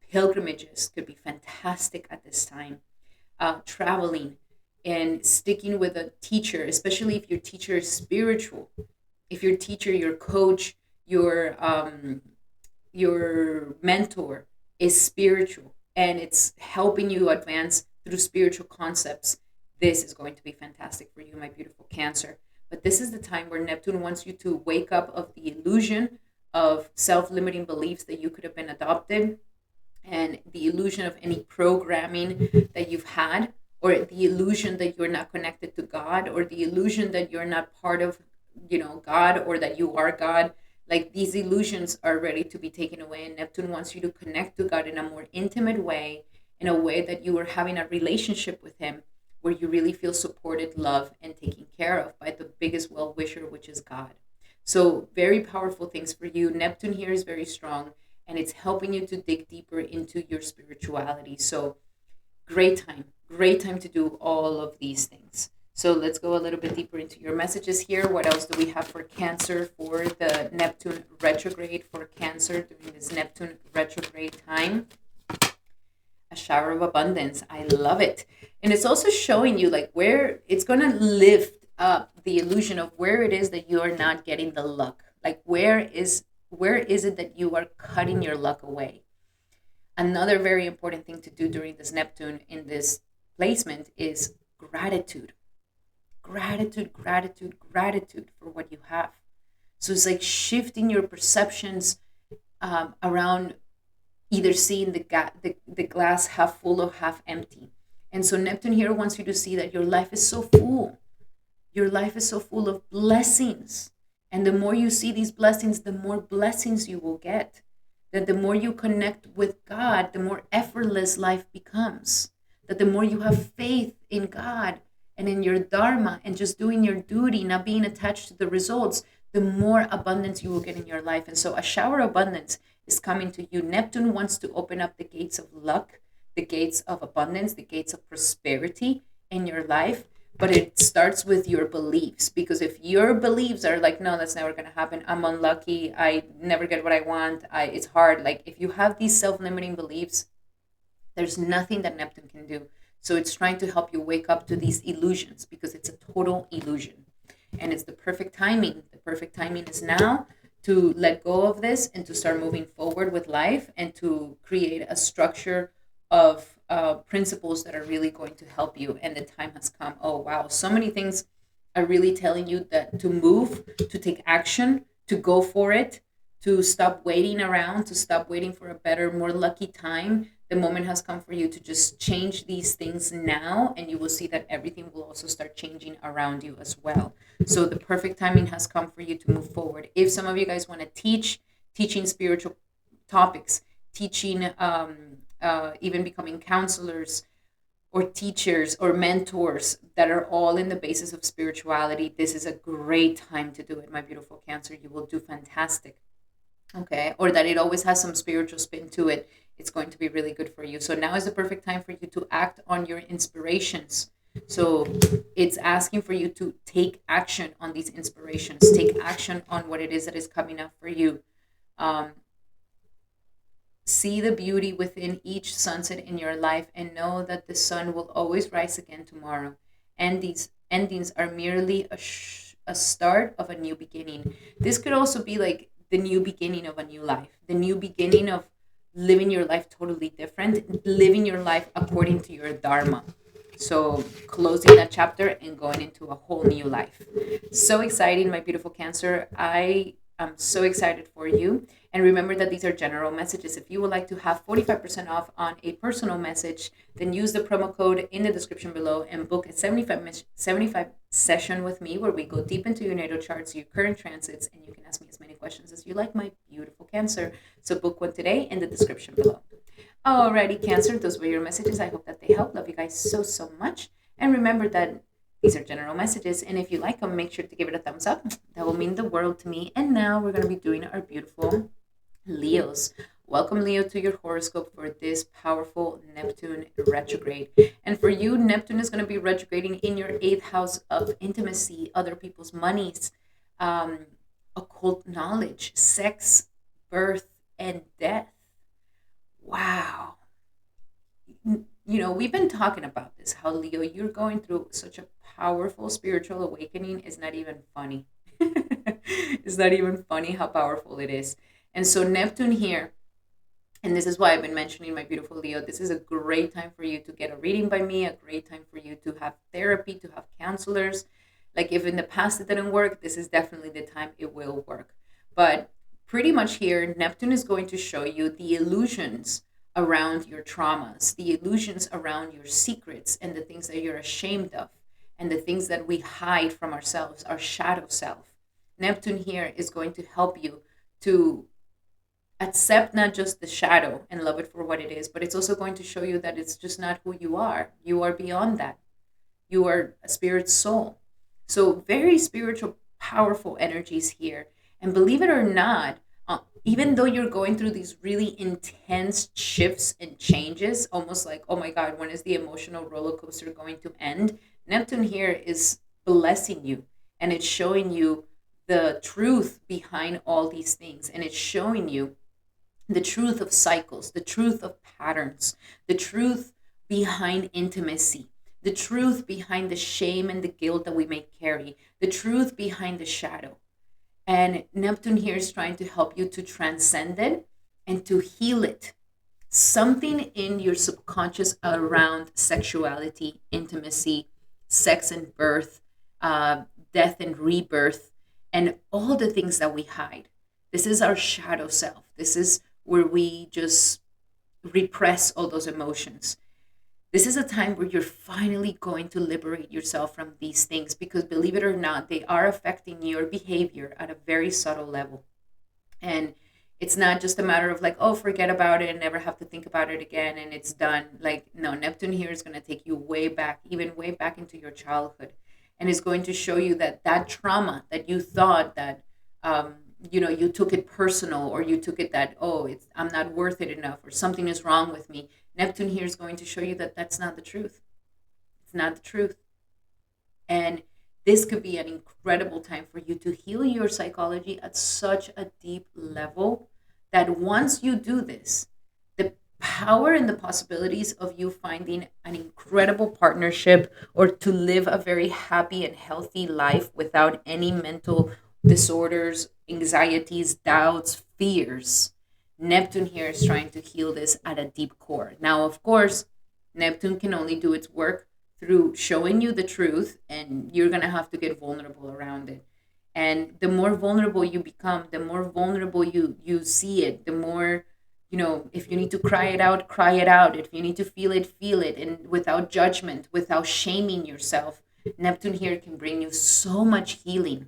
Pilgrimages could be fantastic at this time. Traveling and sticking with a teacher, especially if your teacher is spiritual. If your teacher, your coach, your mentor is spiritual and it's helping you advance through spiritual concepts, this is going to be fantastic for you, my beautiful Cancer. But this is the time where Neptune wants you to wake up of the illusion of self-limiting beliefs that you could have been adopted, and the illusion of any programming that you've had, or the illusion that you're not connected to God, or the illusion that you're not part of, God, or that you are God. Like, these illusions are ready to be taken away, and Neptune wants you to connect to God in a more intimate way, in a way that you are having a relationship with him where you really feel supported, loved, and taken care of by the biggest well-wisher, which is God. So very powerful things for you. Neptune here is very strong, and it's helping you to dig deeper into your spirituality. So great time to do all of these things. So let's go a little bit deeper into your messages here. What else do we have for Cancer for the Neptune retrograde for Cancer during this Neptune retrograde time? A shower of abundance. I love it. And it's also showing you like where it's going to lift up the illusion of where it is that you are not getting the luck. Like where is it that you are cutting your luck away? Another very important thing to do during this Neptune in this placement is gratitude. Gratitude for what you have. So it's like shifting your perceptions around either seeing the glass half full or half empty. And so Neptune here wants you to see that your life is so full. Your life is so full of blessings. And the more you see these blessings, the more blessings you will get. That the more you connect with God, the more effortless life becomes. That the more you have faith in God and in your dharma and just doing your duty, not being attached to the results, the more abundance you will get in your life. And so a shower of abundance is coming to you. Neptune wants to open up the gates of luck, the gates of abundance, the gates of prosperity in your life. But it starts with your beliefs, because if your beliefs are like, no, that's never going to happen, I'm unlucky, I never get what I want, it's hard. Like if you have these self-limiting beliefs, there's nothing that Neptune can do. So it's trying to help you wake up to these illusions, because it's a total illusion. And it's the perfect timing. The perfect timing is now to let go of this and to start moving forward with life and to create a structure of principles that are really going to help you. And the time has come. Oh, wow. So many things are really telling you that to move, to take action, to go for it, to stop waiting around, to stop waiting for a better, more lucky time. The moment has come for you to just change these things now, and you will see that everything will also start changing around you as well. So the perfect timing has come for you to move forward. If some of you guys want to teaching spiritual topics, teaching, even becoming counselors, or teachers or mentors that are all in the basis of spirituality, this is a great time to do it, my beautiful Cancer. You will do fantastic. Okay, or that it always has some spiritual spin to it, it's going to be really good for you. So now is the perfect time for you to act on your inspirations. So it's asking for you to take action on these inspirations, take action on what it is that is coming up for you. um, See the beauty within each sunset in your life, and know that the sun will always rise again tomorrow, and these endings are merely a start of a new beginning. This could also be like the new beginning of a new life, the new beginning of living your life totally different, living your life according to your dharma. So closing that chapter and going into a whole new life. So exciting, my beautiful Cancer. I am so excited for you. And remember that these are general messages. If you would like to have 45% off on a personal message, then use the promo code in the description below and book a 75 session with me, where we go deep into your natal charts, your current transits, and you can ask me as many questions as you like, my beautiful Cancer. So book one today in the description below. Alrighty, Cancer, those were your messages. I hope that they help. Love you guys so, so much. And remember that these are general messages. And if you like them, make sure to give it a thumbs up. That will mean the world to me. And now we're going to be doing our beautiful Leos. Welcome, Leo, to your horoscope for this powerful Neptune retrograde. And for you, Neptune is going to be retrograding in your 8th house of intimacy, other people's monies, occult knowledge, sex, birth, and death. Wow. We've been talking about this, how, Leo, you're going through such a powerful spiritual awakening. It's not even funny. It's not even funny how powerful it is. And so Neptune here, and this is why I've been mentioning, my beautiful Leo, this is a great time for you to get a reading by me, a great time for you to have therapy, to have counselors. Like, if in the past it didn't work, this is definitely the time it will work. But pretty much here, Neptune is going to show you the illusions around your traumas, the illusions around your secrets, and the things that you're ashamed of, and the things that we hide from ourselves, our shadow self. Neptune here is going to help you to accept not just the shadow and love it for what it is, but it's also going to show you that it's just not who you are. You are beyond that. You are a spirit soul. So very spiritual, powerful energies here. And believe it or not, even though you're going through these really intense shifts and changes, almost like, oh my God, when is the emotional roller coaster going to end? Neptune here is blessing you, and it's showing you the truth behind all these things. And it's showing you the truth of cycles, the truth of patterns, the truth behind intimacy, the truth behind the shame and the guilt that we may carry, the truth behind the shadow. And Neptune here is trying to help you to transcend it and to heal it. Something in your subconscious around sexuality, intimacy, sex and birth, death and rebirth, and all the things that we hide. This is our shadow self. This is where we just repress all those emotions. This is a time where you're finally going to liberate yourself from these things, because believe it or not, they are affecting your behavior at a very subtle level. And it's not just a matter of like, oh, forget about it and never have to think about it again and it's done. Like, no, Neptune here is going to take you way back, even way back into your childhood. And is going to show you that that trauma that you thought that, you took it personal, or you took it that, oh, I'm not worth it enough, or something is wrong with me. Neptune here is going to show you that that's not the truth. It's not the truth. And this could be an incredible time for you to heal your psychology at such a deep level that once you do this, the power and the possibilities of you finding an incredible partnership, or to live a very happy and healthy life without any mental disorders, anxieties, doubts, fears. Neptune here is trying to heal this at a deep core. Now, of course, Neptune can only do its work through showing you the truth, and you're going to have to get vulnerable around it. And the more vulnerable you become, the more vulnerable you see it, the more, if you need to cry it out, cry it out. If you need to feel it, and without judgment, without shaming yourself. Neptune here can bring you so much healing.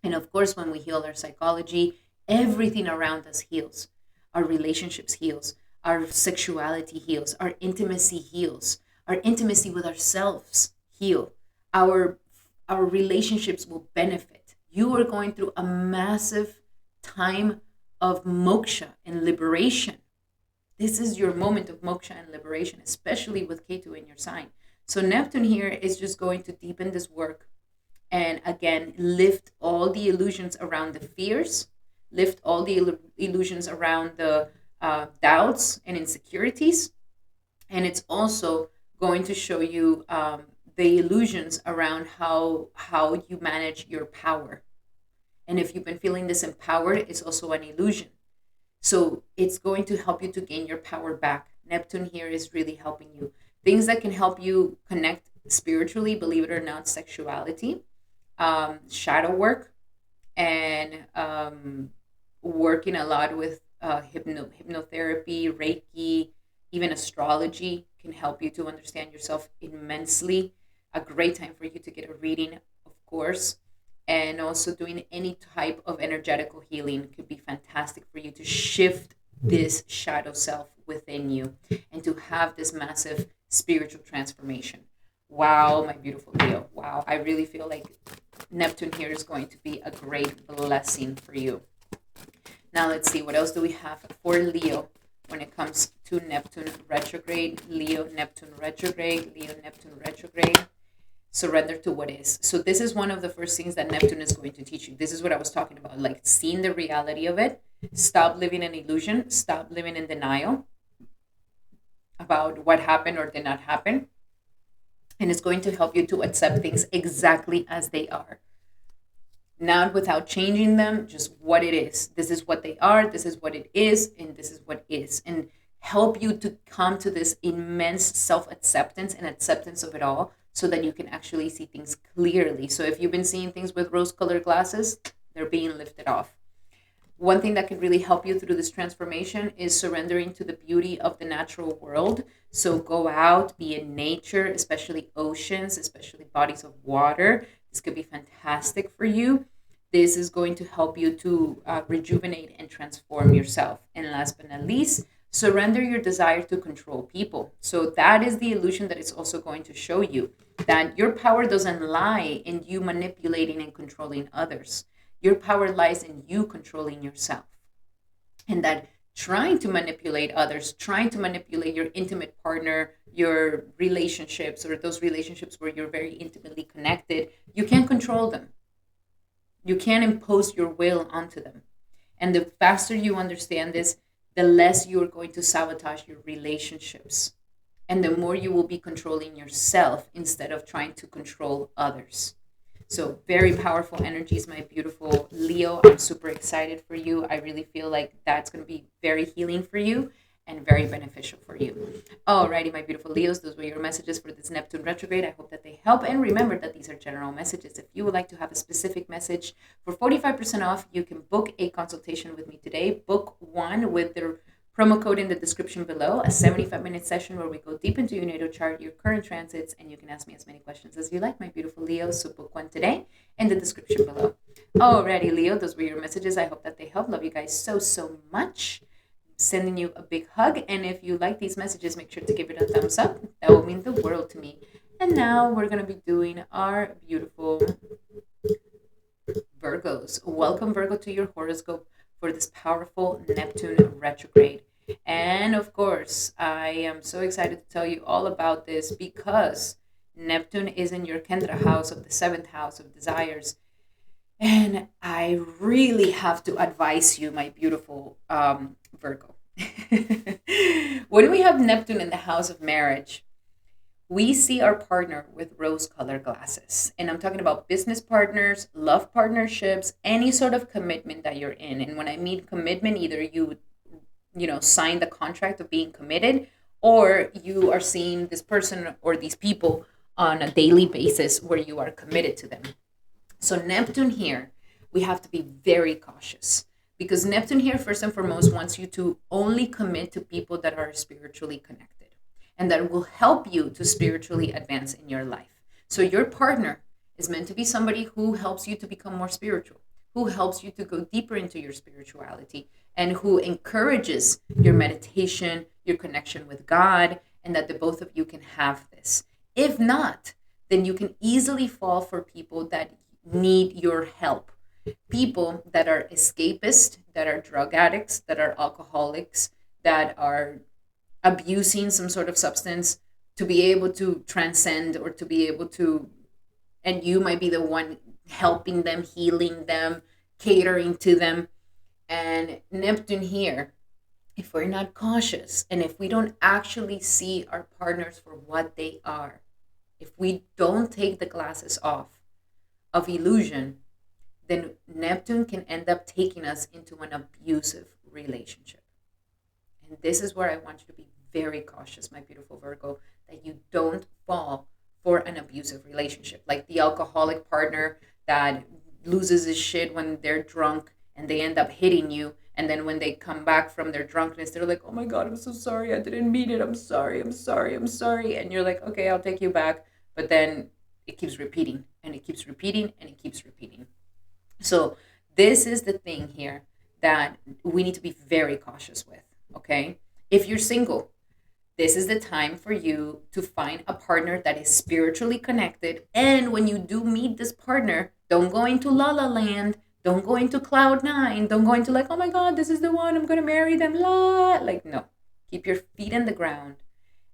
And of course, when we heal our psychology, everything around us heals. Our relationships heals, our sexuality heals, our intimacy heals, Our intimacy with ourselves heal. Our relationships will benefit. You are going through a massive time of moksha and liberation. This is your moment of moksha and liberation, especially with Ketu in your sign. So Neptune here is just going to deepen this work and again lift all the illusions around the fears, lift all the illusions around the doubts and insecurities. And it's also going to show you the illusions around how you manage your power. And if you've been feeling disempowered, it's also an illusion. So it's going to help you to gain your power back. Neptune here is really helping you. Things that can help you connect spiritually, believe it or not, sexuality, shadow work, and working a lot with hypnotherapy, Reiki, even astrology can help you to understand yourself immensely. A great time for you to get a reading, of course. And also doing any type of energetical healing could be fantastic for you to shift this shadow self within you and to have this massive spiritual transformation. Wow, my beautiful Leo. Wow, I really feel like Neptune here is going to be a great blessing for you. Now let's see, what else do we have for Leo when it comes to Neptune retrograde? Leo, Neptune retrograde, Leo, Neptune retrograde. Surrender to what is. So this is one of the first things that Neptune is going to teach you. This is what I was talking about, like seeing the reality of it. Stop living in illusion. Stop living in denial about what happened or did not happen. And it's going to help you to accept things exactly as they are. Not without changing them, just what it is. This is what they are, this is what it is, and this is what is. And help you to come to this immense self-acceptance and acceptance of it all so that you can actually see things clearly. So if you've been seeing things with rose-colored glasses, they're being lifted off. One thing that can really help you through this transformation is surrendering to the beauty of the natural world. So go out, be in nature, especially oceans, especially bodies of water. This could be fantastic for you. This is going to help you to rejuvenate and transform yourself. And last but not least, surrender your desire to control people. So that is the illusion that it's also going to show you, that your power doesn't lie in you manipulating and controlling others. Your power lies in you controlling yourself. And that trying to manipulate others, trying to manipulate your intimate partner, your relationships, or those relationships where you're very intimately connected, you can't control them. You can't impose your will onto them. And the faster you understand this, the less you are going to sabotage your relationships. And the more you will be controlling yourself instead of trying to control others. So very powerful energies, my beautiful Leo. I'm super excited for you. I really feel like that's going to be very healing for you and very beneficial for you. Alrighty, my beautiful Leos, those were your messages for this Neptune retrograde. I hope that they help. And remember that these are general messages. If you would like to have a specific message for 45% off, you can book a consultation with me today. Book one with the promo code in the description below, a 75-minute session where we go deep into your natal chart, your current transits, and you can ask me as many questions as you like, my beautiful Leo. So book one today in the description below. Alrighty, Leo, those were your messages. I hope that they help. Love you guys so much. Sending you a big hug. And if you like these messages, make sure to give it a thumbs up. That will mean the world to me. And now we're going to be doing our beautiful Virgos. Welcome, Virgo, to your horoscope for this powerful Neptune retrograde. And of course, I am so excited to tell you all about this because Neptune is in your Kendra house of the 7th house of desires. And I really have to advise you, my beautiful Virgo. When we have Neptune in the house of marriage, we see our partner with rose-colored glasses. And I'm talking about business partners, love partnerships, any sort of commitment that you're in. And when I mean commitment, either you sign the contract of being committed, or you are seeing this person or these people on a daily basis where you are committed to them. So Neptune here, we have to be very cautious because Neptune here, first and foremost, wants you to only commit to people that are spiritually connected and that will help you to spiritually advance in your life. So your partner is meant to be somebody who helps you to become more spiritual, who helps you to go deeper into your spirituality, and who encourages your meditation, your connection with God, and that the both of you can have this. If not, then you can easily fall for people that need your help. People that are escapist, that are drug addicts, that are alcoholics, that are abusing some sort of substance to be able to transcend or to be able to, and you might be the one helping them, healing them, catering to them. And Neptune here, if we're not cautious and if we don't actually see our partners for what they are, if we don't take the glasses off of illusion, then Neptune can end up taking us into an abusive relationship. And this is where I want you to be very cautious, my beautiful Virgo, that you don't fall for an abusive relationship. Like the alcoholic partner that loses his shit when they're drunk and they end up hitting you. And then when they come back from their drunkenness, they're like, oh my God, I'm so sorry. I didn't mean it. I'm sorry. I'm sorry. I'm sorry. And you're like, okay, I'll take you back. But then it keeps repeating and it keeps repeating and it keeps repeating. So this is the thing here that we need to be very cautious with, okay? If you're single, this is the time for you to find a partner that is spiritually connected. And when you do meet this partner, don't go into la la land. Don't go into cloud nine. Don't go into like, oh my God, this is the one. I'm going to marry them. La. Like, no. Keep your feet in the ground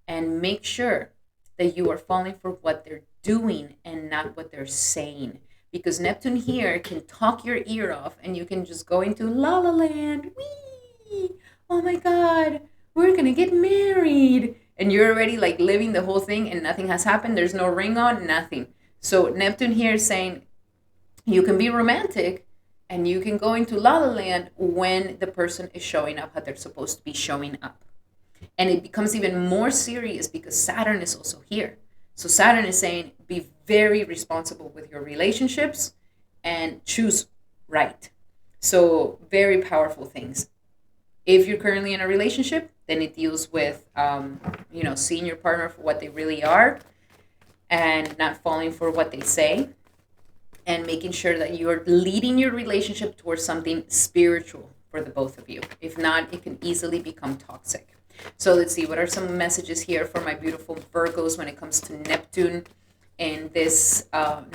and make sure that you are falling for what they're doing and not what they're saying. Because Neptune here can talk your ear off and you can just go into la la land. Wee! Oh my God, we're going to get married. And you're already like living the whole thing and nothing has happened. There's no ring on, nothing. So Neptune here is saying you can be romantic and you can go into la la land when the person is showing up how they're supposed to be showing up. And it becomes even more serious because Saturn is also here. So Saturn is saying, be very responsible with your relationships and choose right. So very powerful things. If you're currently in a relationship, then it deals with, seeing your partner for what they really are and not falling for what they say and making sure that you're leading your relationship towards something spiritual for the both of you. If not, it can easily become toxic. So let's see, what are some messages here for my beautiful Virgos when it comes to Neptune and this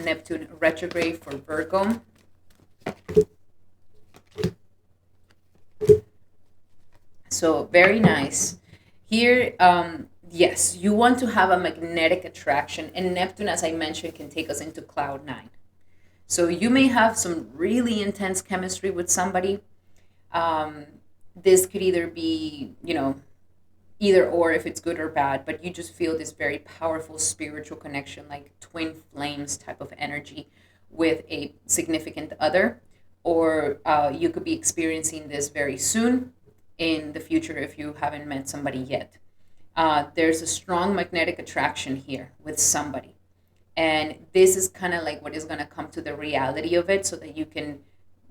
Neptune retrograde for Virgo? So very nice. Here, yes, you want to have a magnetic attraction. And Neptune, as I mentioned, can take us into cloud nine. So you may have some really intense chemistry with somebody. This could either be, either or if it's good or bad, but you just feel this very powerful spiritual connection, like twin flames type of energy with a significant other, or you could be experiencing this very soon in the future if you haven't met somebody yet. There's a strong magnetic attraction here with somebody. And this is kind of like what is going to come to the reality of it so that you can,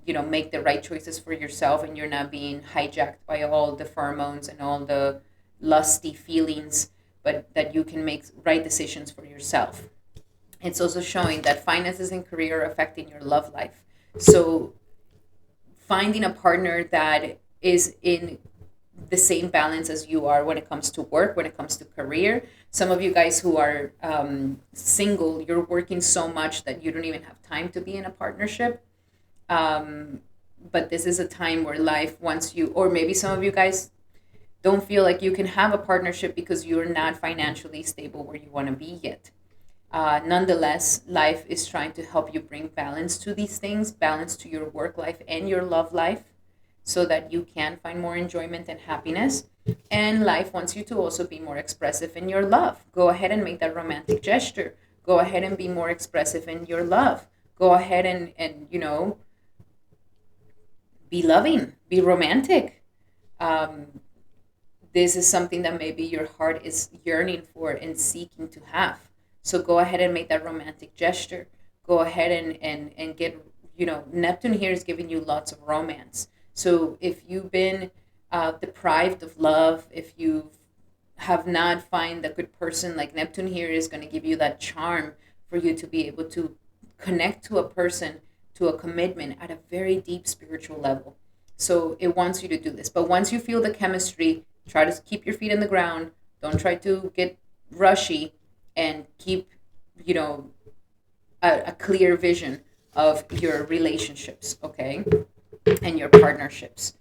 make the right choices for yourself and you're not being hijacked by all the pheromones and all the lusty feelings, but that you can make right decisions for yourself. It's also showing that finances and career are affecting your love life. So finding a partner that is in the same balance as you are when it comes to work, when it comes to career. Some of you guys who are single, you're working so much that you don't even have time to be in a partnership. But this is a time where life wants you, or maybe some of you guys don't feel like you can have a partnership because you're not financially stable where you want to be yet. Nonetheless, life is trying to help you bring balance to these things, balance to your work life and your love life, so that you can find more enjoyment and happiness. And life wants you to also be more expressive in your love. Go ahead and make that romantic gesture. Go ahead and be more expressive in your love. Go ahead and be loving, be romantic. This is something that maybe your heart is yearning for and seeking to have. So go ahead and make that romantic gesture. Go ahead and get, Neptune here is giving you lots of romance. So if you've been deprived of love, if you have not found a good person, like Neptune here is going to give you that charm for you to be able to connect to a person, to a commitment at a very deep spiritual level. So it wants you to do this. But once you feel the chemistry, try to keep your feet in the ground, Don't try to get rushy and keep, you know, a clear vision of your relationships, okay, and your partnerships.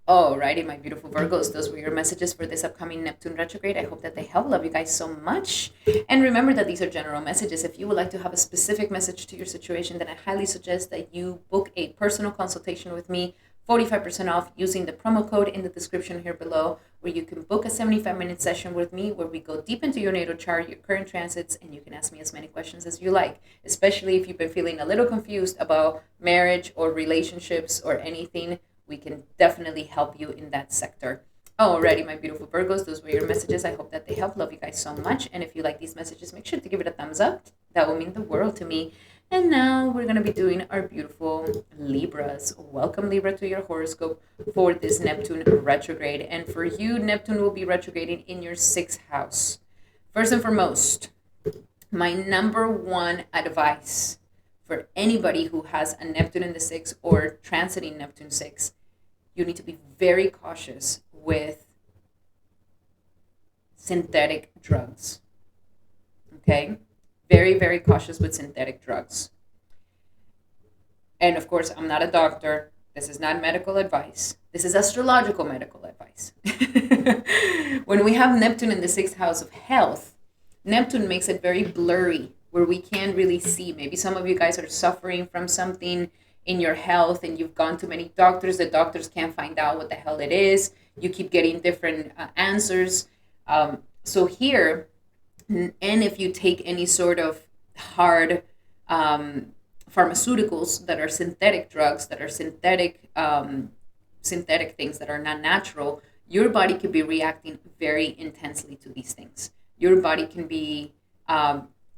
Alrighty, my beautiful Virgos, those were your messages for this upcoming Neptune retrograde. I hope that they help. Love you guys so much. And remember that these are general messages. If you would like to have a specific message to your situation, then I highly suggest that you book a personal consultation with me, 45% off, using the promo code in the description here below, where you can book a 75-minute session with me where we go deep into your natal chart, your current transits, and you can ask me as many questions as you like, especially if you've been feeling a little confused about marriage or relationships or anything. We can definitely help you in that sector. Alrighty, my beautiful Virgos, those were your messages. I hope that they help. Love you guys so much. And if you like these messages, make sure to give it a thumbs up. That will mean the world to me. And now we're going to be doing our beautiful Libras. Welcome, Libra, to your horoscope for this Neptune retrograde. And for you, Neptune will be retrograding in your 6th house. First and foremost, my number one advice for anybody who has a Neptune in the 6th or transiting Neptune 6, you need to be very cautious with synthetic drugs. Okay? Very, very cautious with synthetic drugs. And of course, I'm not a doctor. This is not medical advice. This is astrological medical advice. When we have Neptune in the 6th house of health, Neptune makes it very blurry, where we can't really see. Maybe some of you guys are suffering from something in your health and you've gone to many doctors. The doctors can't find out what the hell it is. You keep getting different answers. So here, and if you take any sort of hard pharmaceuticals that are synthetic drugs, that are synthetic things that are not natural, your body could be reacting very intensely to these things. Your body can be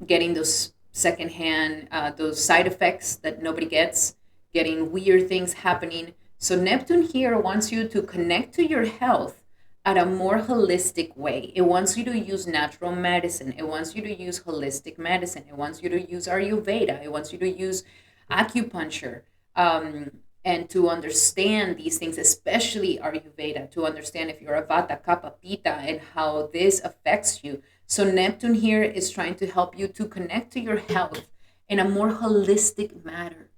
getting those secondhand, those side effects that nobody gets, getting weird things happening. So Neptune here wants you to connect to your health at a more holistic way. It wants you to use natural medicine. It wants you to use holistic medicine. It wants you to use Ayurveda. It wants you to use acupuncture, and to understand these things, especially Ayurveda, to understand if you're a Vata, Kapha, Pitta, and how this affects you. So Neptune here is trying to help you to connect to your health in a more holistic manner.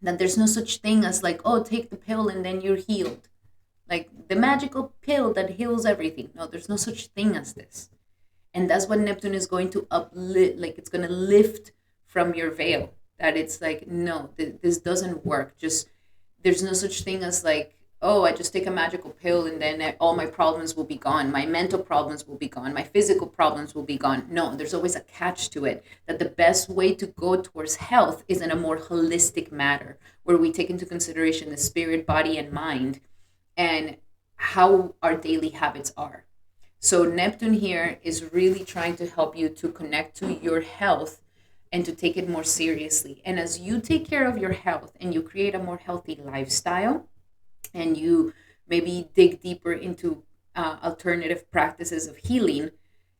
That there's no such thing as like, oh, take the pill and then you're healed. Like the magical pill that heals everything. No, there's no such thing as this. And that's what Neptune is going to uplift, like it's going to lift from your veil. That it's like, no, this doesn't work. Just, there's no such thing as like, oh, I just take a magical pill and then all my problems will be gone. My mental problems will be gone. My physical problems will be gone. No, there's always a catch to it. That the best way to go towards health is in a more holistic manner, where we take into consideration the spirit, body, and mind, and how our daily habits are. So Neptune here is really trying to help you to connect to your health and to take it more seriously. And as you take care of your health and you create a more healthy lifestyle, and you maybe dig deeper into alternative practices of healing,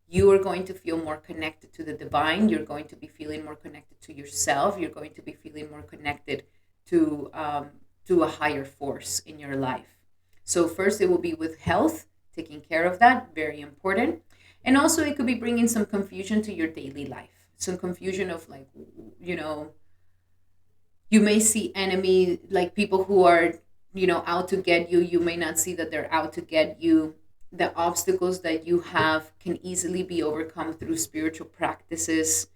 you are going to feel more connected to the divine. You're going to be feeling more connected to yourself. You're going to be feeling more connected to a higher force in your life. So first it will be with health, taking care of that, very important. And also it could be bringing some confusion to your daily life. Some confusion of like, you may see enemy, like people who are, out to get you. You may not see that they're out to get you. The obstacles that you have can easily be overcome through spiritual practices.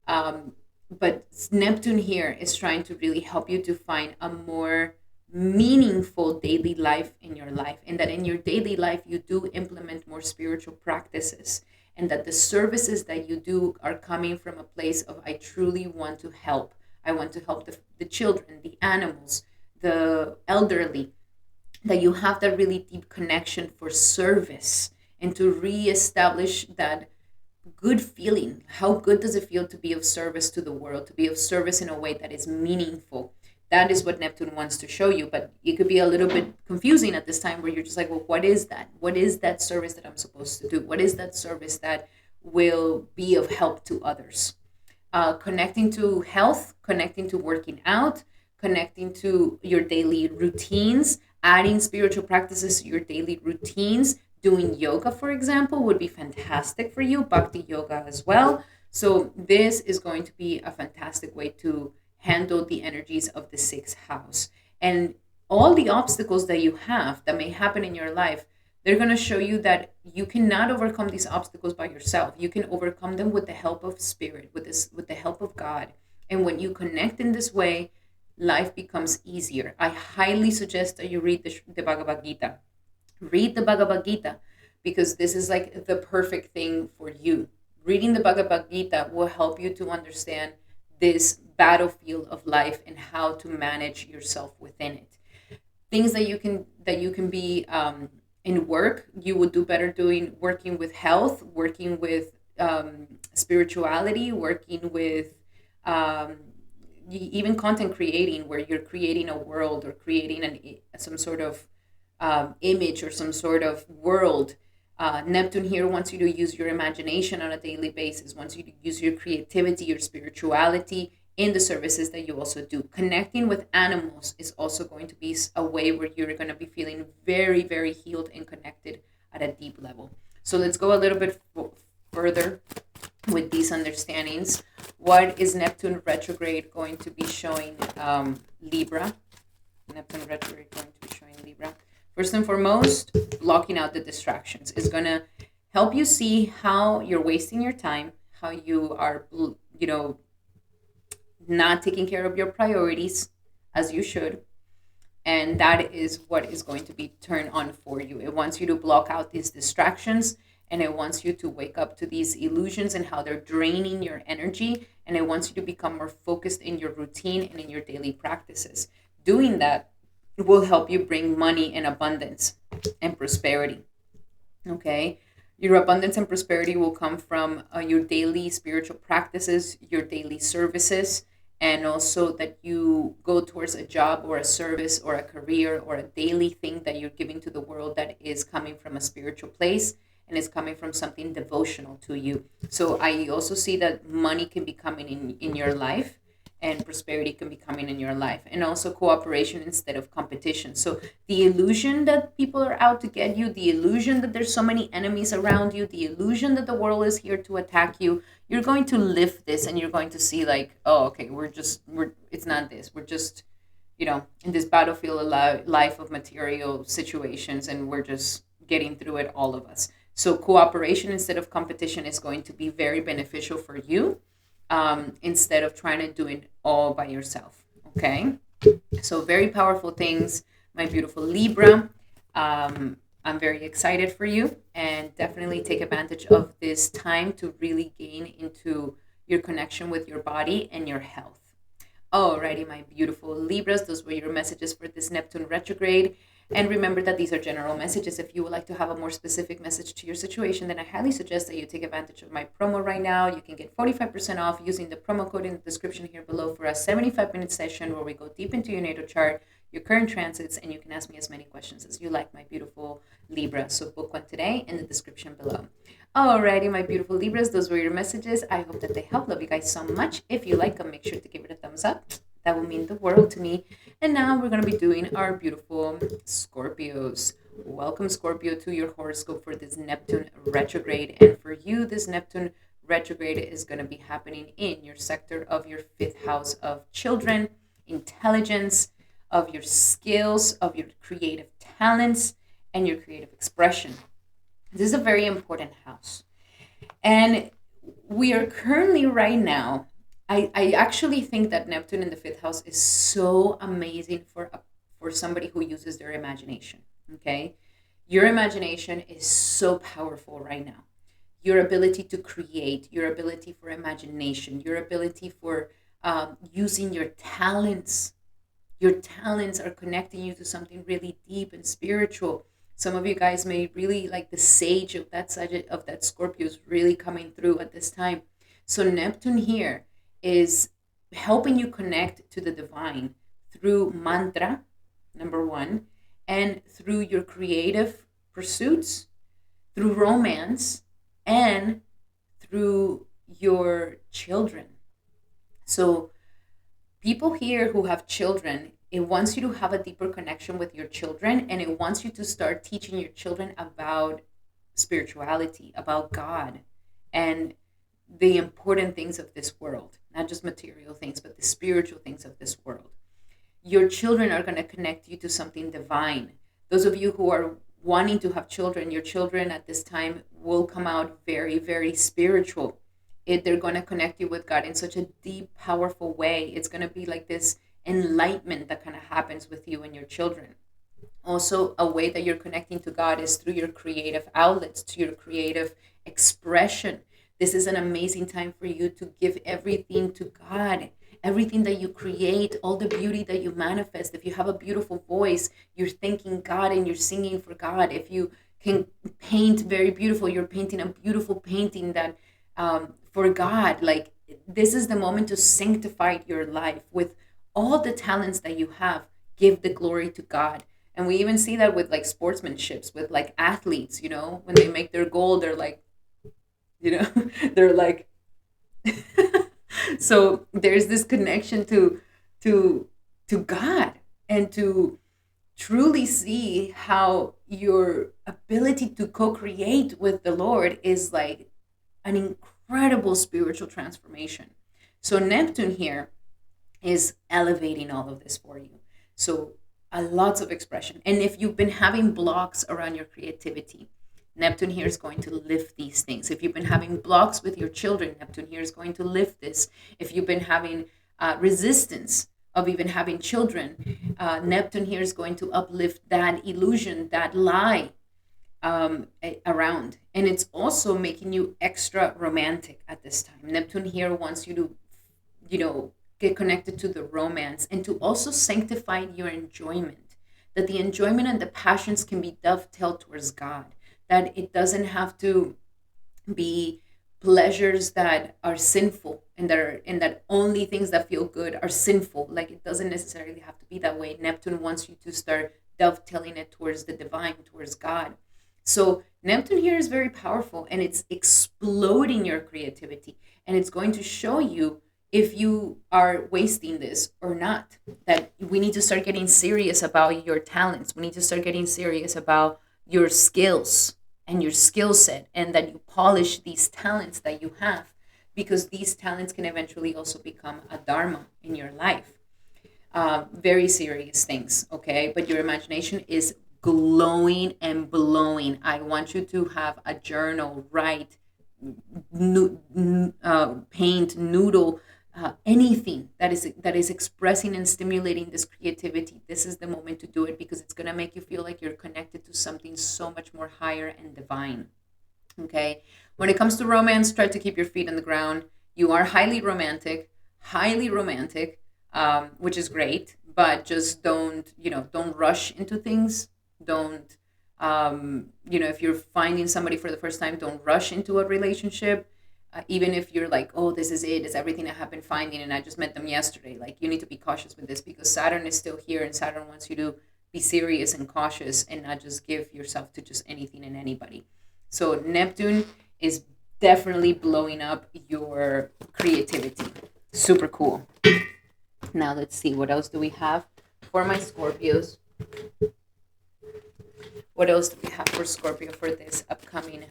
But Neptune here is trying to really help you to find a more meaningful daily life in your life, and that in your daily life you do implement more spiritual practices, and that the services that you do are coming from a place of, I truly want to help. I want to help the children, the animals, the elderly, that you have that really deep connection for service and to reestablish that good feeling. How good does it feel to be of service to the world, to be of service in a way that is meaningful? That is what Neptune wants to show you, but it could be a little bit confusing at this time, where you're just like, well, what is that? What is that service that I'm supposed to do? What is that service that will be of help to others? Connecting to health, connecting to working out, connecting to your daily routines, adding spiritual practices to your daily routines, Doing yoga, for example, would be fantastic for you, bhakti yoga as well. So this is going to be a fantastic way to handle the energies of the sixth house. And all the obstacles that you have that may happen in your life, they're going to show you that you cannot overcome these obstacles by yourself. You can overcome them with the help of spirit, with the help of God. And when you connect in this way, life becomes easier. I highly suggest that you read the Bhagavad Gita. Read the Bhagavad Gita, because this is like the perfect thing for you. Reading the Bhagavad Gita will help you to understand this battlefield of life and how to manage yourself within it. Things that you can be in work, you would do better doing working with health, working with spirituality, working with even content creating, where you're creating a world or creating some sort of image or some sort of world. Neptune here wants you to use your imagination on a daily basis, wants you to use your creativity, your spirituality in the services that you also do. Connecting with animals is also going to be a way where you're going to be feeling very, very healed and connected at a deep level. So let's go a little bit further with these understandings. What is Neptune retrograde going to be showing Libra? Neptune retrograde going to be showing Libra. First and foremost, blocking out the distractions is going to help you see how you're wasting your time, how you are, not taking care of your priorities as you should. And that is what is going to be turned on for you. It wants you to block out these distractions, and it wants you to wake up to these illusions and how they're draining your energy. And it wants you to become more focused in your routine and in your daily practices. Doing that will help you bring money and abundance and prosperity. Okay? Your abundance and prosperity will come from your daily spiritual practices, your daily services, and also that you go towards a job or a service or a career or a daily thing that you're giving to the world that is coming from a spiritual place and is coming from something devotional to you. So I also see that money can be coming in your life, and prosperity can be coming in your life, and also cooperation instead of competition. So the illusion that people are out to get you, the illusion that there's so many enemies around you, the illusion that the world is here to attack you, you're going to lift this and you're going to see like, oh, okay, it's not this. We're just, in this battlefield of life of material situations, and we're just getting through it, all of us. So cooperation instead of competition is going to be very beneficial for you. Instead of trying to do it all by yourself. Okay, so very powerful things, my beautiful Libra. I'm very excited for you, and definitely take advantage of this time to really gain into your connection with your body and your health. Alrighty, my beautiful Libras, those were your messages for this Neptune retrograde. And remember that these are general messages. If you would like to have a more specific message to your situation, then I highly suggest that you take advantage of my promo right now. You can get 45% off using the promo code in the description here below for a 75-minute session where we go deep into your natal chart, your current transits, and you can ask me as many questions as you like, my beautiful Libra. So book one today in the description below. Alrighty, my beautiful Libras, those were your messages. I hope that they help. Love you guys so much. If you like them, make sure to give it a thumbs up. That will mean the world to me. And now we're going to be doing our beautiful Scorpios. Welcome, Scorpio, to your horoscope for this Neptune retrograde. And for you, this Neptune retrograde is going to be happening in your sector of your fifth house of children, intelligence, of your skills, of your creative talents, and your creative expression. This is a very important house. And we are currently right now, I actually think that Neptune in the fifth house is so amazing for somebody who uses their imagination, okay? Your imagination is so powerful right now. Your ability to create, your ability for imagination, your ability for using your talents. Your talents are connecting you to something really deep and spiritual. Some of you guys may really like the sage of that Scorpio is really coming through at this time. So Neptune here is helping you connect to the divine through mantra, number one, and through your creative pursuits, through romance, and through your children. So people here who have children, it wants you to have a deeper connection with your children, and it wants you to start teaching your children about spirituality, about God, and the important things of this world, not just material things, but the spiritual things of this world. Your children are going to connect you to something divine. Those of you who are wanting to have children, your children at this time will come out very, very spiritual. They're going to connect you with God in such a deep, powerful way. It's going to be like this enlightenment that kind of happens with you and your children. Also, a way that you're connecting to God is through your creative outlets, to your creative expression. This is an amazing time for you to give everything to God. Everything that you create, all the beauty that you manifest. If you have a beautiful voice, you're thanking God and you're singing for God. If you can paint very beautiful, you're painting a beautiful painting that for God. Like, this is the moment to sanctify your life with all the talents that you have. Give the glory to God. And we even see that with like sportsmanships, with like athletes, when they make their goal, they're like, they're like, so there's this connection to God, and to truly see how your ability to co-create with the Lord is like an incredible spiritual transformation. So Neptune here is elevating all of this for you. So lots of expression. And if you've been having blocks around your creativity, Neptune here is going to lift these things. If you've been having blocks with your children, Neptune here is going to lift this. If you've been having resistance of even having children, Neptune here is going to uplift that illusion, that lie around. And it's also making you extra romantic at this time. Neptune here wants you to, get connected to the romance, and to also sanctify your enjoyment, that the enjoyment and the passions can be dovetailed towards God, that it doesn't have to be pleasures that are sinful, and that only things that feel good are sinful. Like, it doesn't necessarily have to be that way. Neptune wants you to start dovetailing it towards the divine, towards God. So Neptune here is very powerful, and it's exploding your creativity, and it's going to show you if you are wasting this or not. That we need to start getting serious about your talents. We need to start getting serious about your skills and your skill set, and that you polish these talents that you have, because these talents can eventually also become a dharma in your life. Very serious things, okay? But your imagination is glowing and blowing. I want you to have a journal, write, paint, noodle, anything that is expressing and stimulating this creativity. This is the moment to do it, because it's going to make you feel like you're connected to something so much more higher and divine. Okay, when it comes to romance, try to keep your feet on the ground. You are highly romantic, which is great, but just don't rush into things. Don't if you're finding somebody for the first time, don't rush into a relationship. Even if you're like, oh, this is it, it's everything I have been finding, and I just met them yesterday. Like, you need to be cautious with this, because Saturn is still here, and Saturn wants you to be serious and cautious and not just give yourself to just anything and anybody. So Neptune is definitely blowing up your creativity. Super cool. Now let's see, what else do we have for my Scorpios? What else do we have for Scorpio for this upcoming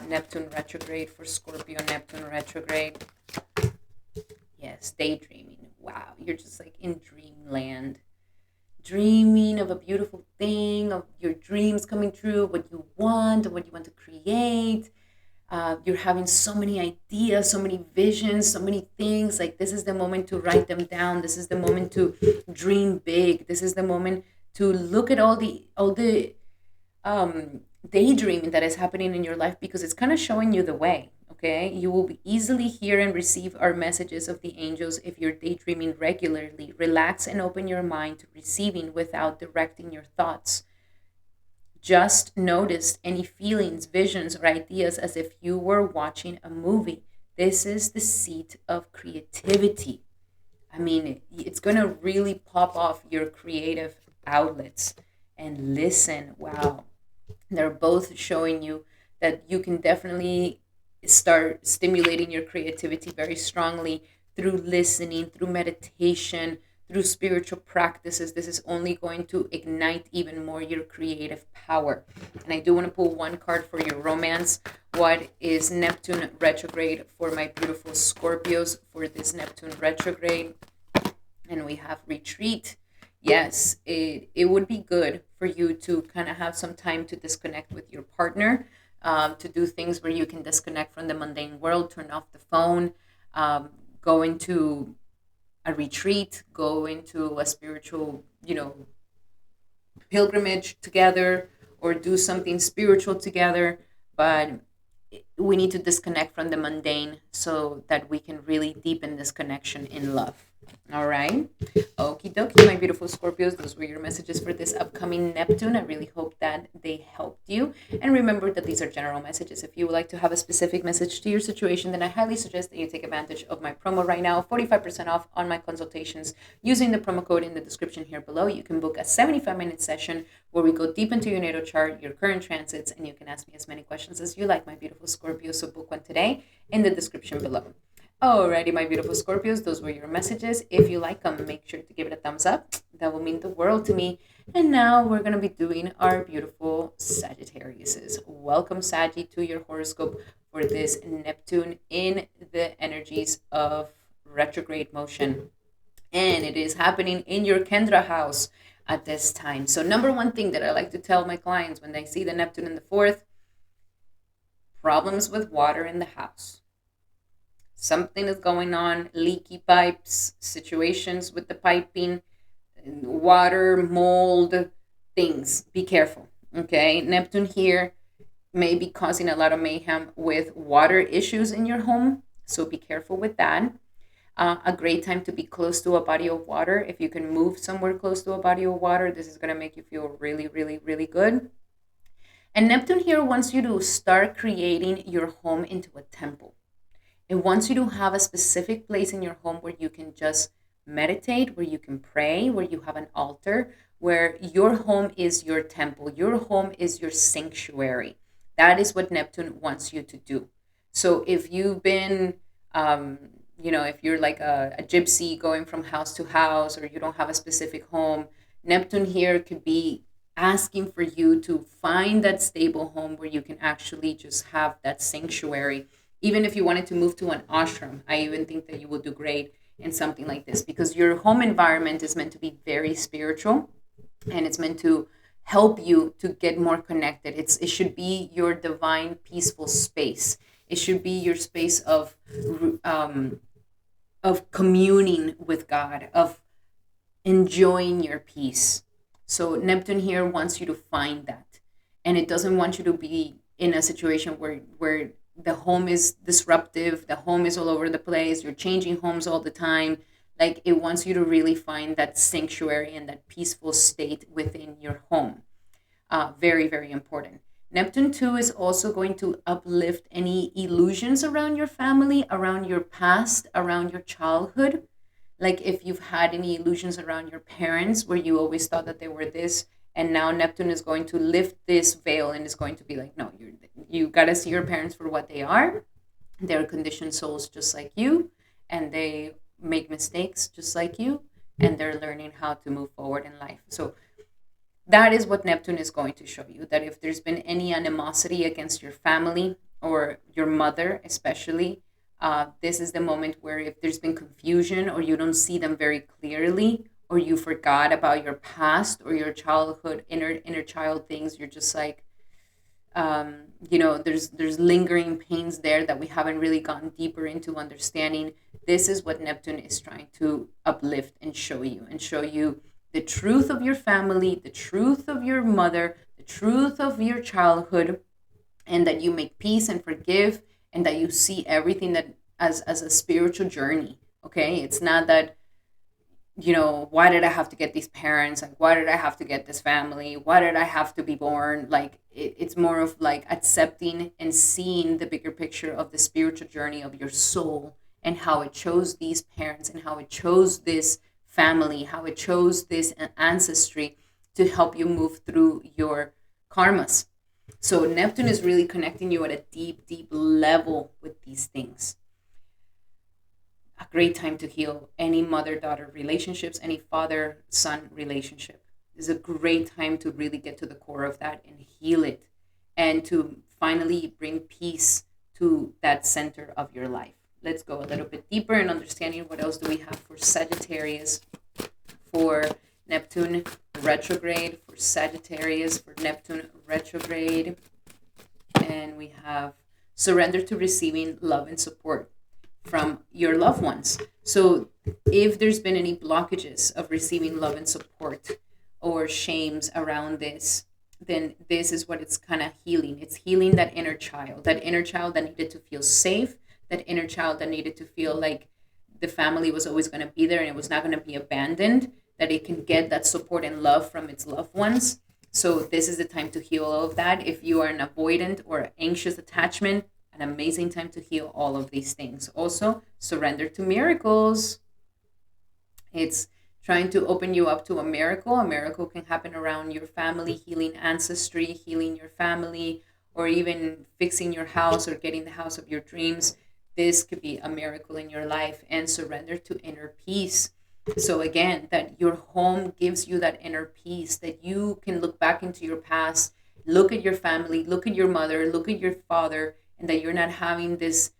Neptune retrograde for Scorpio? Neptune retrograde. Yes, daydreaming. Wow, you're just like in dreamland. Dreaming of a beautiful thing, of your dreams coming true, what you want, what you want to create. You're having so many ideas, so many visions, so many things. Like, this is the moment to write them down. This is the moment to dream big. This is the moment to look at all the daydreaming that is happening in your life, because it's kind of showing you the way. Okay, you will easily hear and receive our messages of the angels if you're daydreaming regularly. Relax and open your mind to receiving without directing your thoughts. Just notice any feelings, visions, or ideas as if you were watching a movie. This is the seat of creativity. I mean, it's going to really pop off your creative outlets. And listen, wow. They're both showing you that you can definitely start stimulating your creativity very strongly through listening, through meditation, through spiritual practices. This is only going to ignite even more your creative power. And I do want to pull one card for your romance. What is Neptune retrograde for my beautiful Scorpios for this Neptune retrograde? And we have retreat. Yes, it would be good for you to kind of have some time to disconnect with your partner, to do things where you can disconnect from the mundane world, turn off the phone, go into a retreat, go into a spiritual, pilgrimage together, or do something spiritual together. But we need to disconnect from the mundane so that we can really deepen this connection in love. All right. Okie dokie, my beautiful Scorpios. Those were your messages for this upcoming Neptune. I really hope that they helped you. And remember that these are general messages. If you would like to have a specific message to your situation, then I highly suggest that you take advantage of my promo right now. 45% off on my consultations using the promo code in the description here below. You can book a 75-minute session where we go deep into your natal chart, your current transits, and you can ask me as many questions as you like, my beautiful Scorpio. So book one today in the description below. Alrighty, my beautiful Scorpios, those were your messages. If you like them, make sure to give it a thumbs up. That will mean the world to me. And now we're going to be doing our beautiful Sagittariuses. Welcome, Saggy, to your horoscope for this Neptune in the energies of retrograde motion. And it is happening in your Kendra house at this time. So number one thing that I like to tell my clients when they see the Neptune in the fourth, problems with water in the house. Something is going on, leaky pipes, situations with the piping, water, mold, things. Be careful, okay? Neptune here may be causing a lot of mayhem with water issues in your home, so be careful with that. A great time to be close to a body of water. If you can move somewhere close to a body of water, this is going to make you feel really, really, really good. And Neptune here wants you to start creating your home into a temple. It wants you to have a specific place in your home where you can just meditate, where you can pray, where you have an altar, where your home is your temple. Your home is your sanctuary. That is what Neptune wants you to do. So if you've been, if you're like a gypsy going from house to house, or you don't have a specific home, Neptune here could be asking for you to find that stable home where you can actually just have that sanctuary. Even if you wanted to move to an ashram, I even think that you will do great in something like this, because your home environment is meant to be very spiritual, and it's meant to help you to get more connected. It should be your divine, peaceful space. It should be your space of communing with God, of enjoying your peace. So Neptune here wants you to find that, and it doesn't want you to be in a situation where the home is disruptive, the home is all over the place, you're changing homes all the time. Like, it wants you to really find that sanctuary and that peaceful state within your home. Very, very important. Neptune 2 is also going to uplift any illusions around your family, around your past, around your childhood. Like, if you've had any illusions around your parents where you always thought that they were this, and now Neptune is going to lift this veil and is going to be like, no, you got to see your parents for what they are. They're conditioned souls just like you, and they make mistakes just like you, and they're learning how to move forward in life. So that is what Neptune is going to show you, that if there's been any animosity against your family or your mother especially, this is the moment where, if there's been confusion, or you don't see them very clearly, or you forgot about your past or your childhood, inner child things, you're just like, there's lingering pains there that we haven't really gotten deeper into understanding. This is what Neptune is trying to uplift and show you the truth of your family, the truth of your mother, the truth of your childhood, and that you make peace and forgive, and that you see everything that as a spiritual journey. Okay, it's not that, why did I have to get these parents? Like, why did I have to get this family? Why did I have to be born? Like, it's more of like accepting and seeing the bigger picture of the spiritual journey of your soul, and how it chose these parents, and how it chose this family, how it chose this ancestry to help you move through your karmas. So Neptune is really connecting you at a deep, deep level with these things. a great time to heal any mother-daughter relationships, any father-son relationship. This is a great time to really get to the core of that and heal it, and to finally bring peace to that center of your life. Let's go a little bit deeper in understanding what else do we have for Sagittarius, for Neptune retrograde, for Sagittarius, for Neptune retrograde. And we have surrender to receiving love and support from your loved ones. So if there's been any blockages of receiving love and support or shames around this, then this is what it's kind of healing. It's healing that inner child that needed to feel safe, that inner child that needed to feel like the family was always going to be there and it was not going to be abandoned, that it can get that support and love from its loved ones. So this is the time to heal all of that. If you are an avoidant or anxious attachment, an amazing time to heal all of these things. Also, surrender to miracles. It's trying to open you up to a miracle. A miracle can happen around your family, healing ancestry, healing your family, or even fixing your house or getting the house of your dreams. This could be a miracle in your life. And surrender to inner peace. So again, that your home gives you that inner peace, that you can look back into your past, look at your family, look at your mother, look at your father, and that you're not having this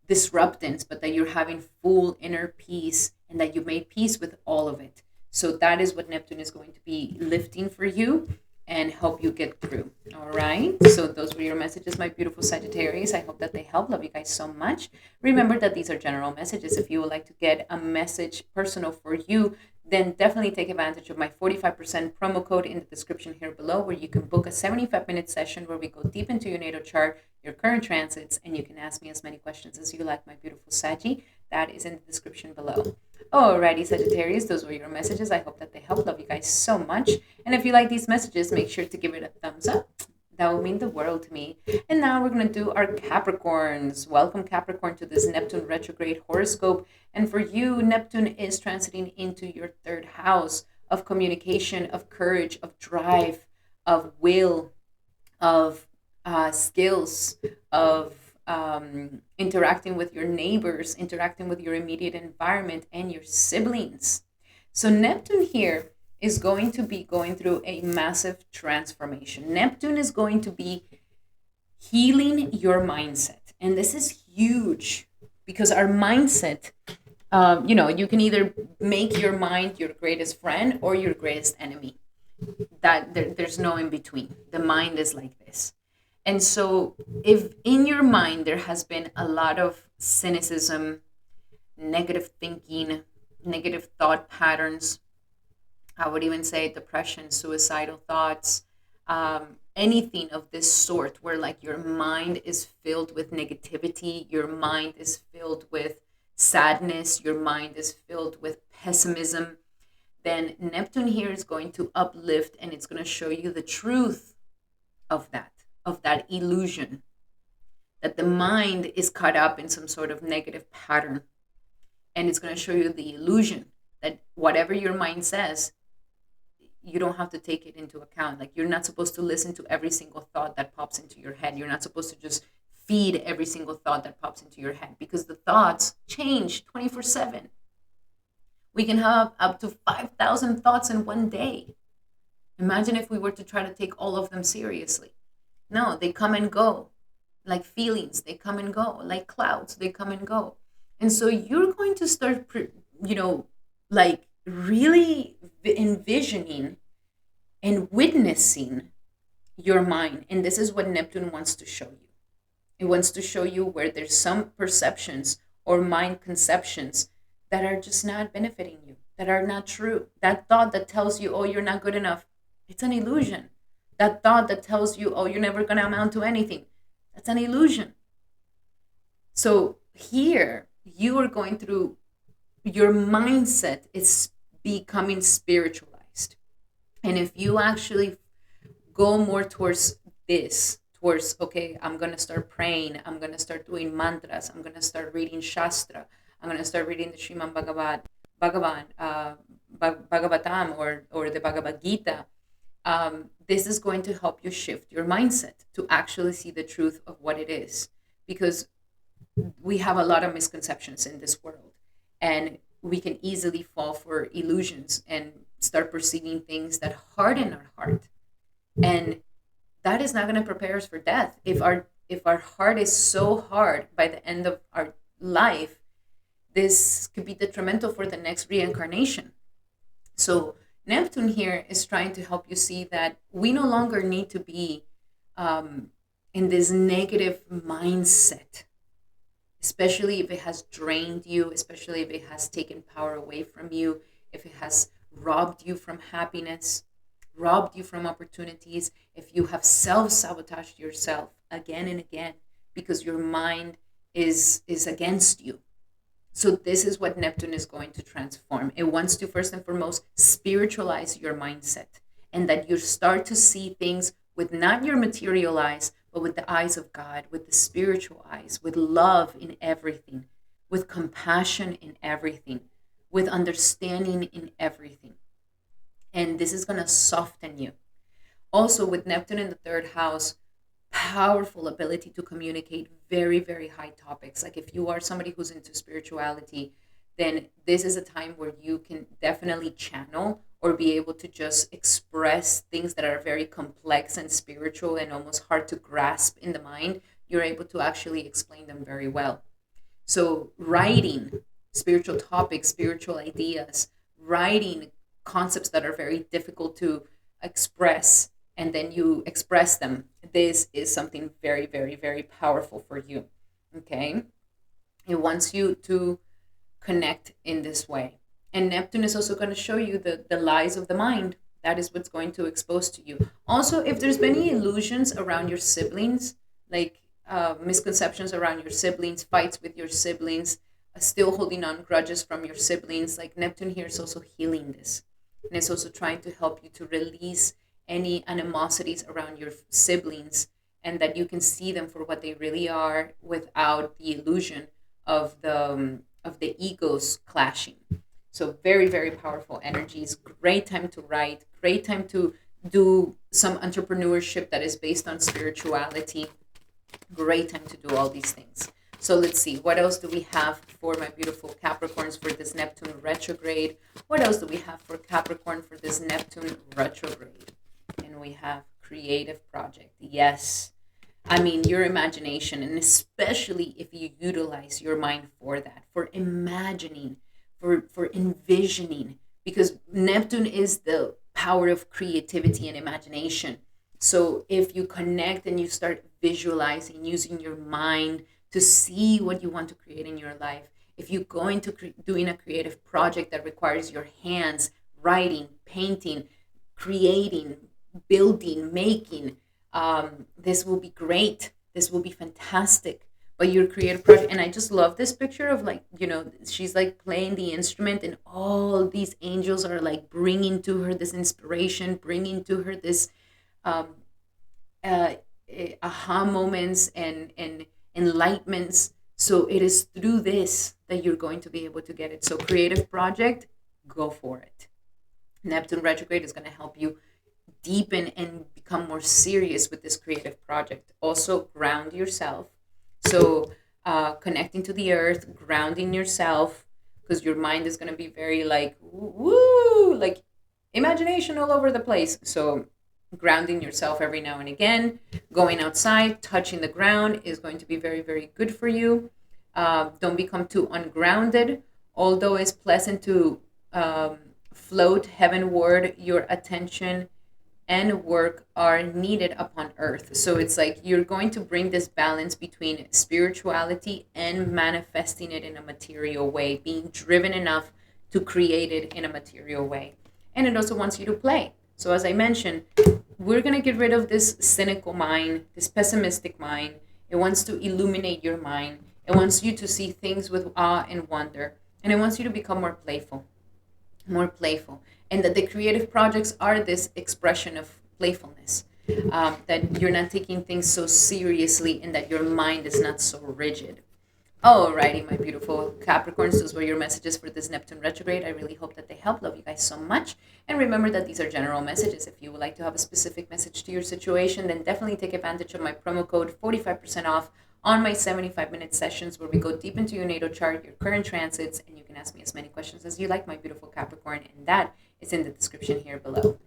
disruptance, but that you're having full inner peace and that you made peace with all of it. So that is what Neptune is going to be lifting for you and help you get through. All right. So those were your messages, my beautiful Sagittarius. I hope that they help. Love you guys so much. Remember that these are general messages. If you would like to get a message personal for you, then definitely take advantage of my 45% promo code in the description here below, where you can book a 75-minute session where we go deep into your natal chart, your current transits, and you can ask me as many questions as you like, my beautiful Saggy. That is in the description below. Alrighty, Sagittarius, those were your messages. I hope that they help. Love you guys so much. And if you like these messages, make sure to give it a thumbs up. That would mean the world to me. And now we're going to do our Capricorns. Welcome, Capricorn, to this Neptune retrograde horoscope. And for you, Neptune is transiting into your third house of communication, of courage, of drive, of will, of skills, of interacting with your neighbors, interacting with your immediate environment and your siblings. So Neptune here is going to be going through a massive transformation. Neptune is going to be healing your mindset. And this is huge because our mindset, you can either make your mind your greatest friend or your greatest enemy. There's no in between. The mind is like this. And so if in your mind there has been a lot of cynicism, negative thinking, negative thought patterns, I would even say depression, suicidal thoughts, anything of this sort, where like your mind is filled with negativity, your mind is filled with sadness, your mind is filled with pessimism, then Neptune here is going to uplift and it's going to show you the truth of that illusion, that the mind is caught up in some sort of negative pattern. And it's going to show you the illusion that whatever your mind says, you don't have to take it into account. Like, you're not supposed to listen to every single thought that pops into your head. You're not supposed to just feed every single thought that pops into your head, because the thoughts change 24/7. We can have up to 5,000 thoughts in one day. Imagine if we were to try to take all of them seriously. No, they come and go. Like feelings, they come and go. Like clouds, they come and go. And so you're going to start, like really envisioning and witnessing your mind. And this is what Neptune wants to show you. It wants to show you where there's some perceptions or mind conceptions that are just not benefiting you, that are not true. That thought that tells you, oh, you're not good enough, it's an illusion. That thought that tells you, oh, you're never going to amount to anything, that's an illusion. So here, you are going through, your mindset is becoming spiritualized. And if you actually go more towards this, towards, okay, I'm going to start praying, I'm going to start doing mantras, I'm going to start reading Shastra, I'm going to start reading the Srimad Bhagavatam or the Bhagavad Gita, this is going to help you shift your mindset to actually see the truth of what it is. Because we have a lot of misconceptions in this world. And we can easily fall for illusions and start perceiving things that harden our heart. And that is not going to prepare us for death. If our heart is so hard by the end of our life, this could be detrimental for the next reincarnation. So Neptune here is trying to help you see that we no longer need to be in this negative mindset, especially if it has drained you, especially if it has taken power away from you, if it has robbed you from happiness, robbed you from opportunities, if you have self-sabotaged yourself again and again because your mind is against you. So this is what Neptune is going to transform. It wants to first and foremost spiritualize your mindset, and that you start to see things with not your material eyes, but with the eyes of God, with the spiritual eyes, with love in everything, with compassion in everything, with understanding in everything. And this is going to soften you. Also, with Neptune in the third house, powerful ability to communicate very, very high topics. Like if you are somebody who's into spirituality, then this is a time where you can definitely channel or be able to just express things that are very complex and spiritual and almost hard to grasp in the mind. You're able to actually explain them very well. So writing spiritual topics, spiritual ideas, writing concepts that are very difficult to express, and then you express them. This is something very, very, very powerful for you. Okay? It wants you to connect in this way. And Neptune is also going to show you the lies of the mind. That is what's going to expose to you. Also, if there's been any illusions around your siblings, like misconceptions around your siblings, fights with your siblings, still holding on grudges from your siblings, like Neptune here is also healing this. And it's also trying to help you to release any animosities around your siblings, and that you can see them for what they really are without the illusion of the egos clashing. So very, very powerful energies. Great time to write. Great time to do some entrepreneurship that is based on spirituality. Great time to do all these things. So let's see, what else do we have for my beautiful Capricorns for this Neptune retrograde? What else do we have for Capricorn for this Neptune retrograde? And we have creative project. Yes. I mean, your imagination, and especially if you utilize your mind for that, for imagining, for envisioning, because Neptune is the power of creativity and imagination. So if you connect and you start visualizing, using your mind to see what you want to create in your life, if you go into doing a creative project that requires your hands, writing, painting, creating, building, making, this will be great. This will be fantastic. But your creative project, and I just love this picture of, like, she's like playing the instrument, and all these angels are like bringing to her this inspiration, bringing to her this aha moments and enlightenments. So it is through this that you're going to be able to get it. So creative project, go for it. Neptune retrograde is going to help you deepen and become more serious with this creative project. Also ground yourself. So connecting to the earth, grounding yourself, because your mind is going to be very like, woo, like imagination all over the place. So grounding yourself every now and again, going outside, touching the ground is going to be very, very good for you. Don't become too ungrounded, although it's pleasant to float heavenward. Your attention and work are needed upon earth. So it's like you're going to bring this balance between spirituality and manifesting it in a material way, being driven enough to create it in a material way. And it also wants you to play. So as I mentioned, we're going to get rid of this cynical mind, this pessimistic mind. It wants to illuminate your mind. It wants you to see things with awe and wonder. And it wants you to become more playful. And that the creative projects are this expression of playfulness. That you're not taking things so seriously, and that your mind is not so rigid. Alrighty, my beautiful Capricorns, those were your messages for this Neptune retrograde. I really hope that they help. Love you guys so much. And remember that these are general messages. If you would like to have a specific message to your situation, then definitely take advantage of my promo code 45% off on my 75-minute sessions where we go deep into your natal chart, your current transits, and you can ask me as many questions as you like, my beautiful Capricorn, and that is in the description here below.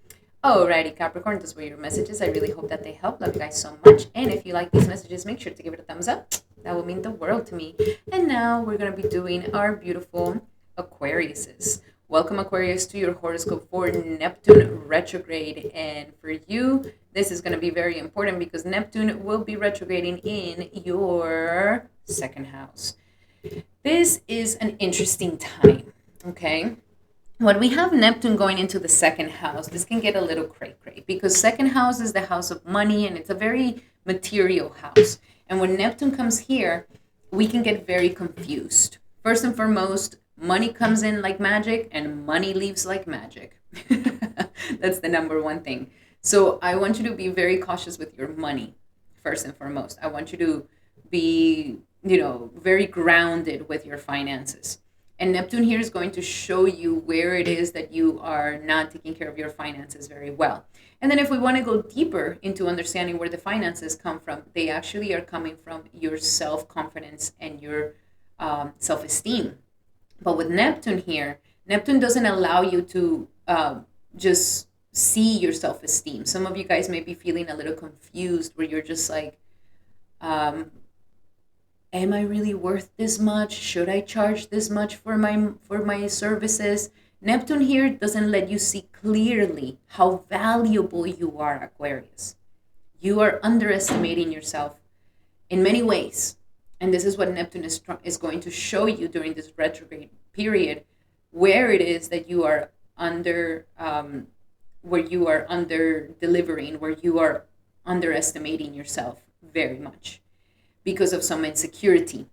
Alrighty, Capricorn, those were your messages. I really hope that they help. Love you guys so much. And if you like these messages, make sure to give it a thumbs up. That will mean the world to me. And now we're going to be doing our beautiful Aquariuses. Welcome, Aquarius, to your horoscope for Neptune retrograde. And for you, this is going to be very important because Neptune will be retrograding in your second house. This is an interesting time, okay? When we have Neptune going into the second house, this can get a little cray-cray because second house is the house of money and it's a very material house. And when Neptune comes here, we can get very confused. First and foremost, money comes in like magic and money leaves like magic. That's the number one thing. So I want you to be very cautious with your money, first and foremost. I want you to be, very grounded with your finances. And Neptune here is going to show you where it is that you are not taking care of your finances very well. And then if we want to go deeper into understanding where the finances come from, they actually are coming from your self-confidence and your self-esteem. But with Neptune here, Neptune doesn't allow you to just see your self-esteem. Some of you guys may be feeling a little confused where you're just like, am I really worth this much? Should I charge this much for my services? Neptune here doesn't let you see clearly how valuable you are, Aquarius. You are underestimating yourself in many ways. And this is what Neptune is going to show you during this retrograde period, where it is that you are where you are under delivering, where you are underestimating yourself very much, because of some insecurity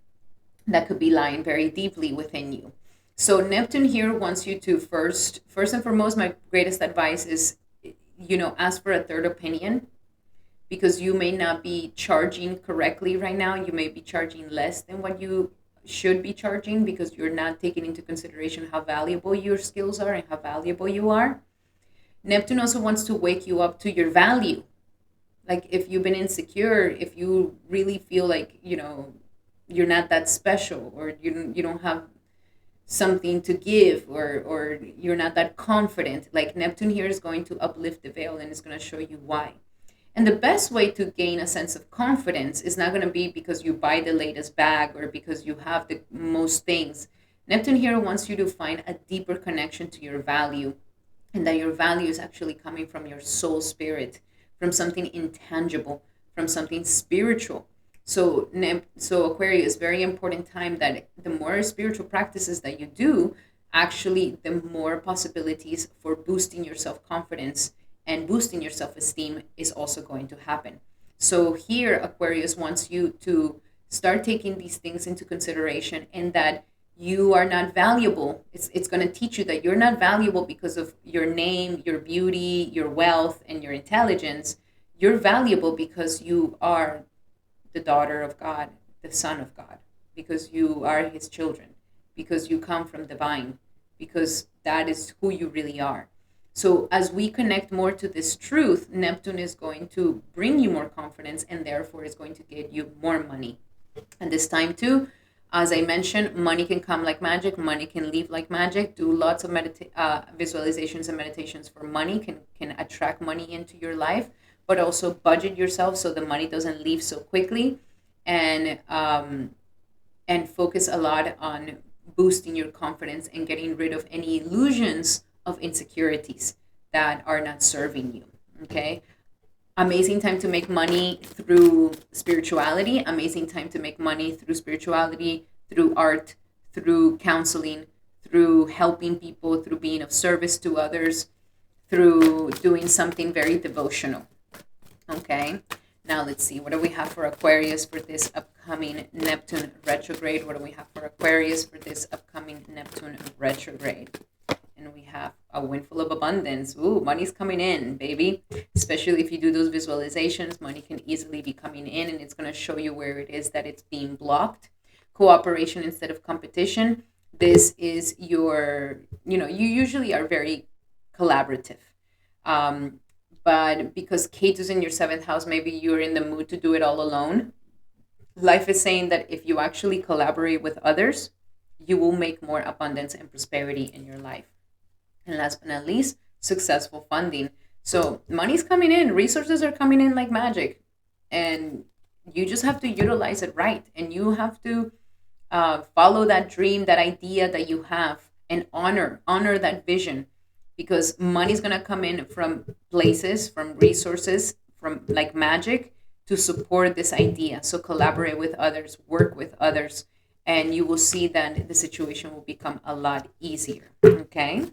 that could be lying very deeply within you. So Neptune here wants you to first and foremost, my greatest advice is, ask for a third opinion, because you may not be charging correctly right now. You may be charging less than what you should be charging because you're not taking into consideration how valuable your skills are and how valuable you are. Neptune also wants to wake you up to your value. Like if you've been insecure, if you really feel like, you're not that special, or you don't have something to give, or you're not that confident, like Neptune here is going to uplift the veil and is going to show you why. And the best way to gain a sense of confidence is not going to be because you buy the latest bag or because you have the most things. Neptune here wants you to find a deeper connection to your value, and that your value is actually coming from your soul spirit, from something intangible, from something spiritual. So Aquarius, very important time that the more spiritual practices that you do, actually the more possibilities for boosting your self-confidence and boosting your self-esteem is also going to happen. So here Aquarius wants you to start taking these things into consideration, and that you are not valuable. It's going to teach you that you're not valuable because of your name, your beauty, your wealth, and your intelligence. You're valuable because you are the daughter of God, the son of God, because you are his children, because you come from divine, because that is who you really are. So as we connect more to this truth, Neptune is going to bring you more confidence, and therefore is going to get you more money. And this time too, as I mentioned, money can come like magic. Money can leave like magic. Do lots of visualizations and meditations for money. Can attract money into your life, but also budget yourself so the money doesn't leave so quickly, and focus a lot on boosting your confidence and getting rid of any illusions of insecurities that are not serving you. Okay. Amazing time to make money through spirituality. Amazing time to make money through spirituality, through art, through counseling, through helping people, through being of service to others, through doing something very devotional. Okay. Now let's see. What do we have for Aquarius for this upcoming Neptune retrograde? What do we have for Aquarius for this upcoming Neptune retrograde? And we have a windfall of abundance. Ooh, money's coming in, baby. Especially if you do those visualizations, money can easily be coming in, and it's going to show you where it is that it's being blocked. Cooperation instead of competition. This is your, you usually are very collaborative. But because Ketu's in your seventh house, maybe you're in the mood to do it all alone. Life is saying that if you actually collaborate with others, you will make more abundance and prosperity in your life. And last but not least, successful funding. So money's coming in, resources are coming in like magic, and you just have to utilize it right. And you have to follow that dream, that idea that you have, and honor that vision, because money's gonna come in from places, from resources, from like magic to support this idea. So collaborate with others, work with others, and you will see that the situation will become a lot easier. Okay.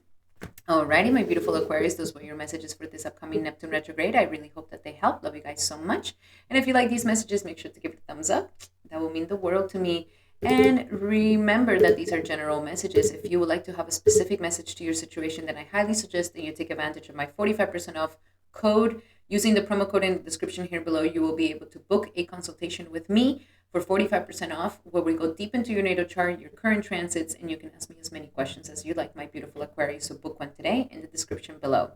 Alrighty, my beautiful Aquarius, those were your messages for this upcoming Neptune retrograde. I really hope that they help. Love you guys so much. And if you like these messages, make sure to give it a thumbs up. That will mean the world to me. And remember that these are general messages. If you would like to have a specific message to your situation, then I highly suggest that you take advantage of my 45% off code. Using the promo code in the description here below, you will be able to book a consultation with me for 45% off, where we go deep into your natal chart, your current transits, and you can ask me as many questions as you like, my beautiful Aquarius. So book one today in the description below.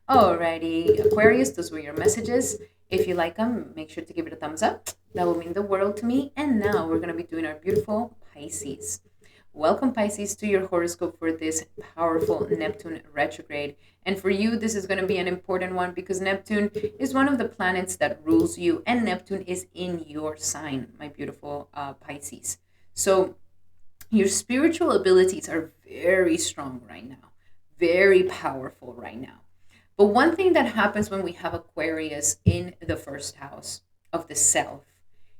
Alrighty, Aquarius, those were your messages. If you like them, make sure to give it a thumbs up. That will mean the world to me. And now we're going to be doing our beautiful Pisces. Welcome, Pisces, to your horoscope for this powerful Neptune retrograde. And for you, this is going to be an important one because Neptune is one of the planets that rules you, and Neptune is in your sign, my beautiful Pisces. So your spiritual abilities are very strong right now, very powerful right now. But one thing that happens when we have Aquarius in the first house of the self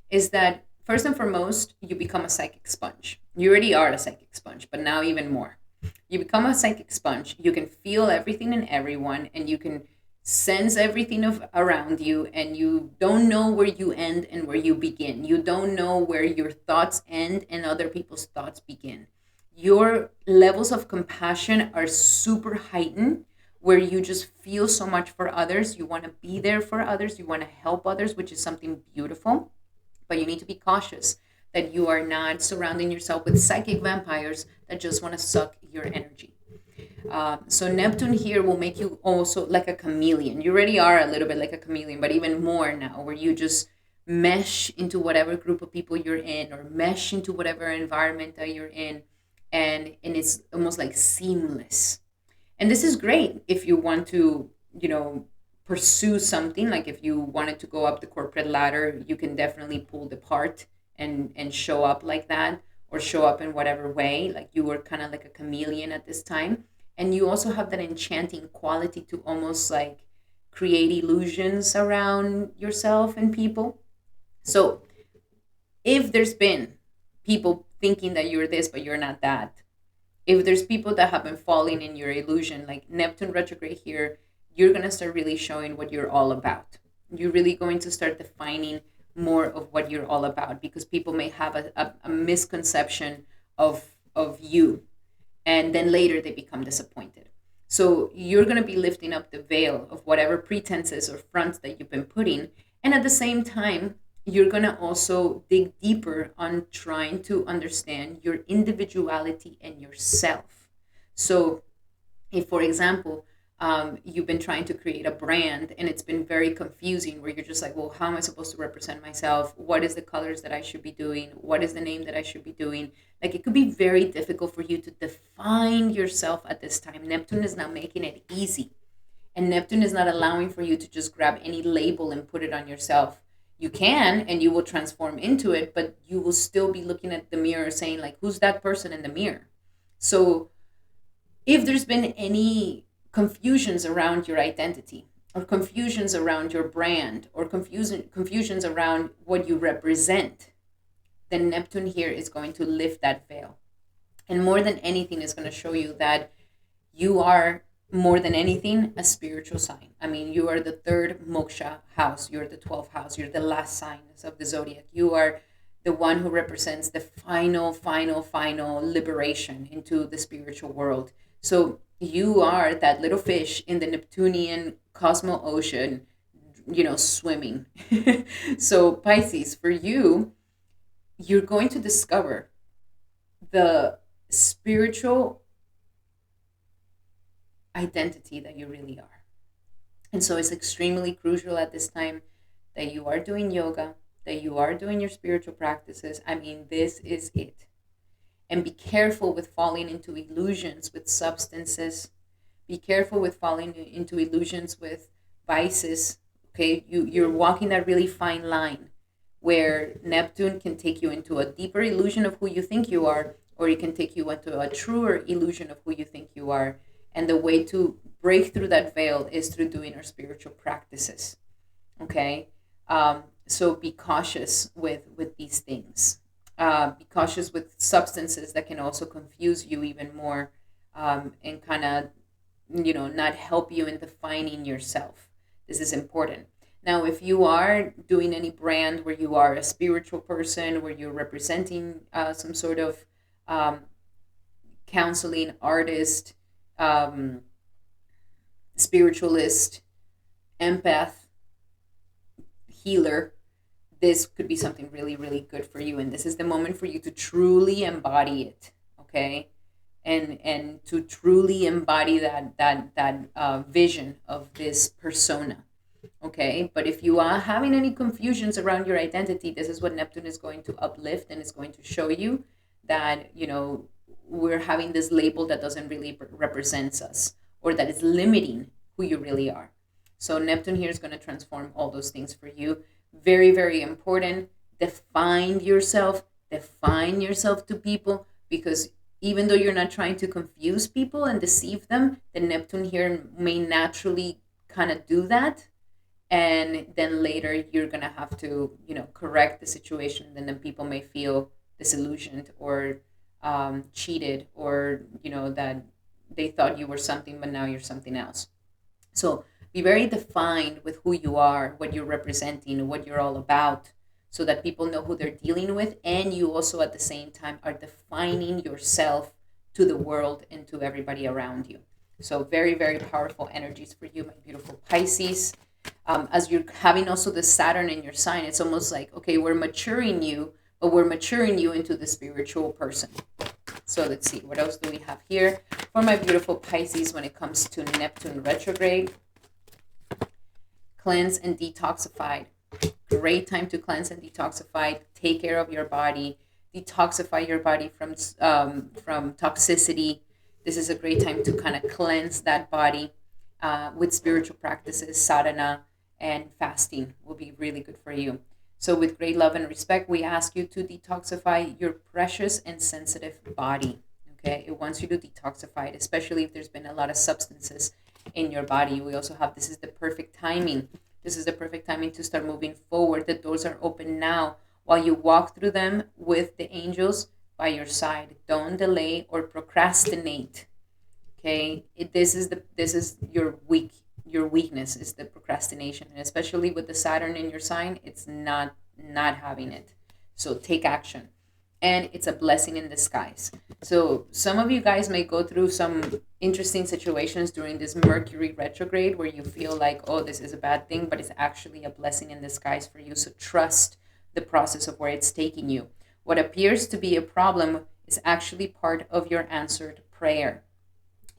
is that first and foremost, you become a psychic sponge. You already are a psychic sponge, but now even more. You become a psychic sponge. You can feel everything and everyone, and you can sense everything around you, and you don't know where you end and where you begin. You don't know where your thoughts end and other people's thoughts begin. Your levels of compassion are super heightened, where you just feel so much for others. You want to be there for others. You want to help others, which is something beautiful. But you need to be cautious that you are not surrounding yourself with psychic vampires that just want to suck your energy. So Neptune here will make you also like a chameleon. You already are a little bit like a chameleon, but even more now, where you just mesh into whatever group of people you're in, or mesh into whatever environment that you're in, and it's almost like seamless. And this is great if you want to, pursue something. Like if you wanted to go up the corporate ladder, you can definitely pull the part and show up like that, or show up in whatever way. Like you were kind of like a chameleon at this time. And you also have that enchanting quality to almost like create illusions around yourself and people. So if there's been people thinking that you're this but you're not that, if there's people that have been falling in your illusion, like Neptune retrograde here, you're going to start really showing what you're all about. You're really going to start defining more of what you're all about, because people may have a misconception of you, and then later they become disappointed. So you're going to be lifting up the veil of whatever pretenses or fronts that you've been putting. And at the same time, you're going to also dig deeper on trying to understand your individuality and yourself. So if, for example, you've been trying to create a brand and it's been very confusing, where you're just like, well, how am I supposed to represent myself? What is the colors that I should be doing? What is the name that I should be doing? Like, it could be very difficult for you to define yourself at this time. Neptune is not making it easy. And Neptune is not allowing for you to just grab any label and put it on yourself. You can, and you will transform into it, but you will still be looking at the mirror saying, like, who's that person in the mirror? So if there's been any confusions around your identity, or confusions around your brand, or confusions around what you represent, then Neptune here is going to lift that veil. And more than anything, is going to show you that you are, more than anything, a spiritual sign. I mean, you are the third moksha house. You're the 12th house. You're the last sign of the zodiac. You are the one who represents the final liberation into the spiritual world. So you are that little fish in the Neptunian cosmo ocean, swimming. So Pisces, for you, you're going to discover the spiritual identity that you really are. And so it's extremely crucial at this time that you are doing yoga, that you are doing your spiritual practices, I mean, this is it. And be careful with falling into illusions with substances. Be careful with falling into illusions with vices. Okay, you're walking that really fine line where Neptune can take you into a deeper illusion of who you think you are, or it can take you into a truer illusion of who you think you are. And the way to break through that veil is through doing our spiritual practices. Okay, so be cautious with these things. Be cautious with substances that can also confuse you even more, and kind of, not help you in defining yourself. This is important. Now, if you are doing any brand where you are a spiritual person, where you're representing some sort of counseling artist, spiritualist, empath, healer, this could be something really, really good for you. And this is the moment for you to truly embody it, okay? And to truly embody that vision of this persona. Okay, but if you are having any confusions around your identity, this is what Neptune is going to uplift, and it's going to show you that, we're having this label that doesn't really represent us, or that is limiting who you really are. So Neptune here is going to transform all those things for you. Very, very important. Define yourself to people, because even though you're not trying to confuse people and deceive them, the Neptune here may naturally kind of do that. And then later you're going to have to, correct the situation. And then people may feel disillusioned or cheated, or, that they thought you were something, but now you're something else. So be very defined with who you are, what you're representing, what you're all about, so that people know who they're dealing with. And you also at the same time are defining yourself to the world and to everybody around you. So very, very powerful energies for you, my beautiful Pisces. As you're having also the Saturn in your sign, it's almost like, okay, we're maturing you, but we're maturing you into the spiritual person. So let's see, what else do we have here for my beautiful Pisces when it comes to Neptune retrograde? Cleanse and detoxify. Great time to cleanse and detoxify. Take care of your body. Detoxify your body from toxicity. This is a great time to kind of cleanse that body with spiritual practices. Sadhana and fasting will be really good for you. So with great love and respect, we ask you to detoxify your precious and sensitive body. Okay, it wants you to detoxify it, especially if there's been a lot of substances in your body. We also have, this is the perfect timing. This is the perfect timing to start moving forward. The doors are open now while you walk through them with the angels by your side. Don't delay or procrastinate. Okay, this is your weakness is the procrastination, and especially with the Saturn in your sign, it's not having it. So take action, and it's a blessing in disguise. So some of you guys may go through some interesting situations during this Mercury retrograde where you feel like, oh, this is a bad thing, but it's actually a blessing in disguise for you. So trust the process of where it's taking you. What appears to be a problem is actually part of your answered prayer.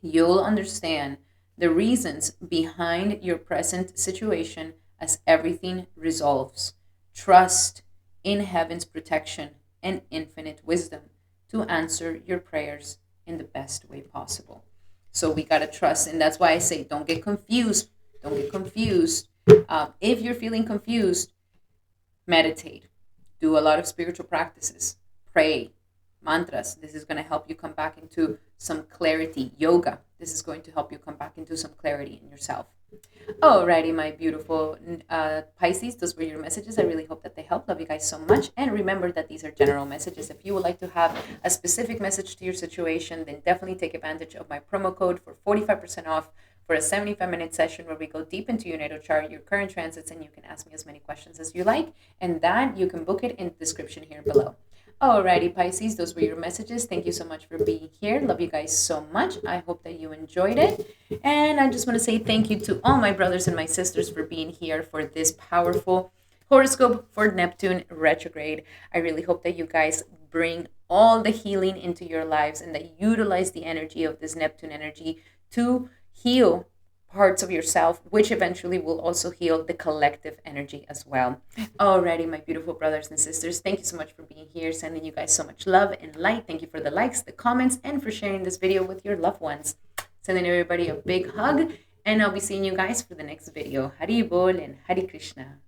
You'll understand the reasons behind your present situation as everything resolves. Trust in heaven's protection and infinite wisdom to answer your prayers in the best way possible. So we got to trust. And that's why I say, don't get confused. Don't get confused. If you're feeling confused, meditate. Do a lot of spiritual practices. Pray. Mantras. This is going to help you come back into some clarity. Yoga. This is going to help you come back into some clarity in yourself. Alrighty, my beautiful Pisces, those were your messages. I really hope that they help. Love you guys so much. And remember that these are general messages. If you would like to have a specific message to your situation, then definitely take advantage of my promo code for 45% off for a 75-minute session where we go deep into your natal chart, your current transits, and you can ask me as many questions as you like. And that you can book it in the description here below. Alrighty, Pisces, those were your messages. Thank you so much for being here. Love you guys so much. I hope that you enjoyed it. And I just want to say thank you to all my brothers and my sisters for being here for this powerful horoscope for Neptune retrograde. I really hope that you guys bring all the healing into your lives and that you utilize the energy of this Neptune energy to heal parts of yourself, which eventually will also heal the collective energy as well. Alrighty, my beautiful brothers and sisters, thank you so much for being here. Sending you guys so much love and light. Thank you for the likes, the comments, and for sharing this video with your loved ones. Sending everybody a big hug, and I'll be seeing you guys for the next video. Hari Bol and Hari Krishna.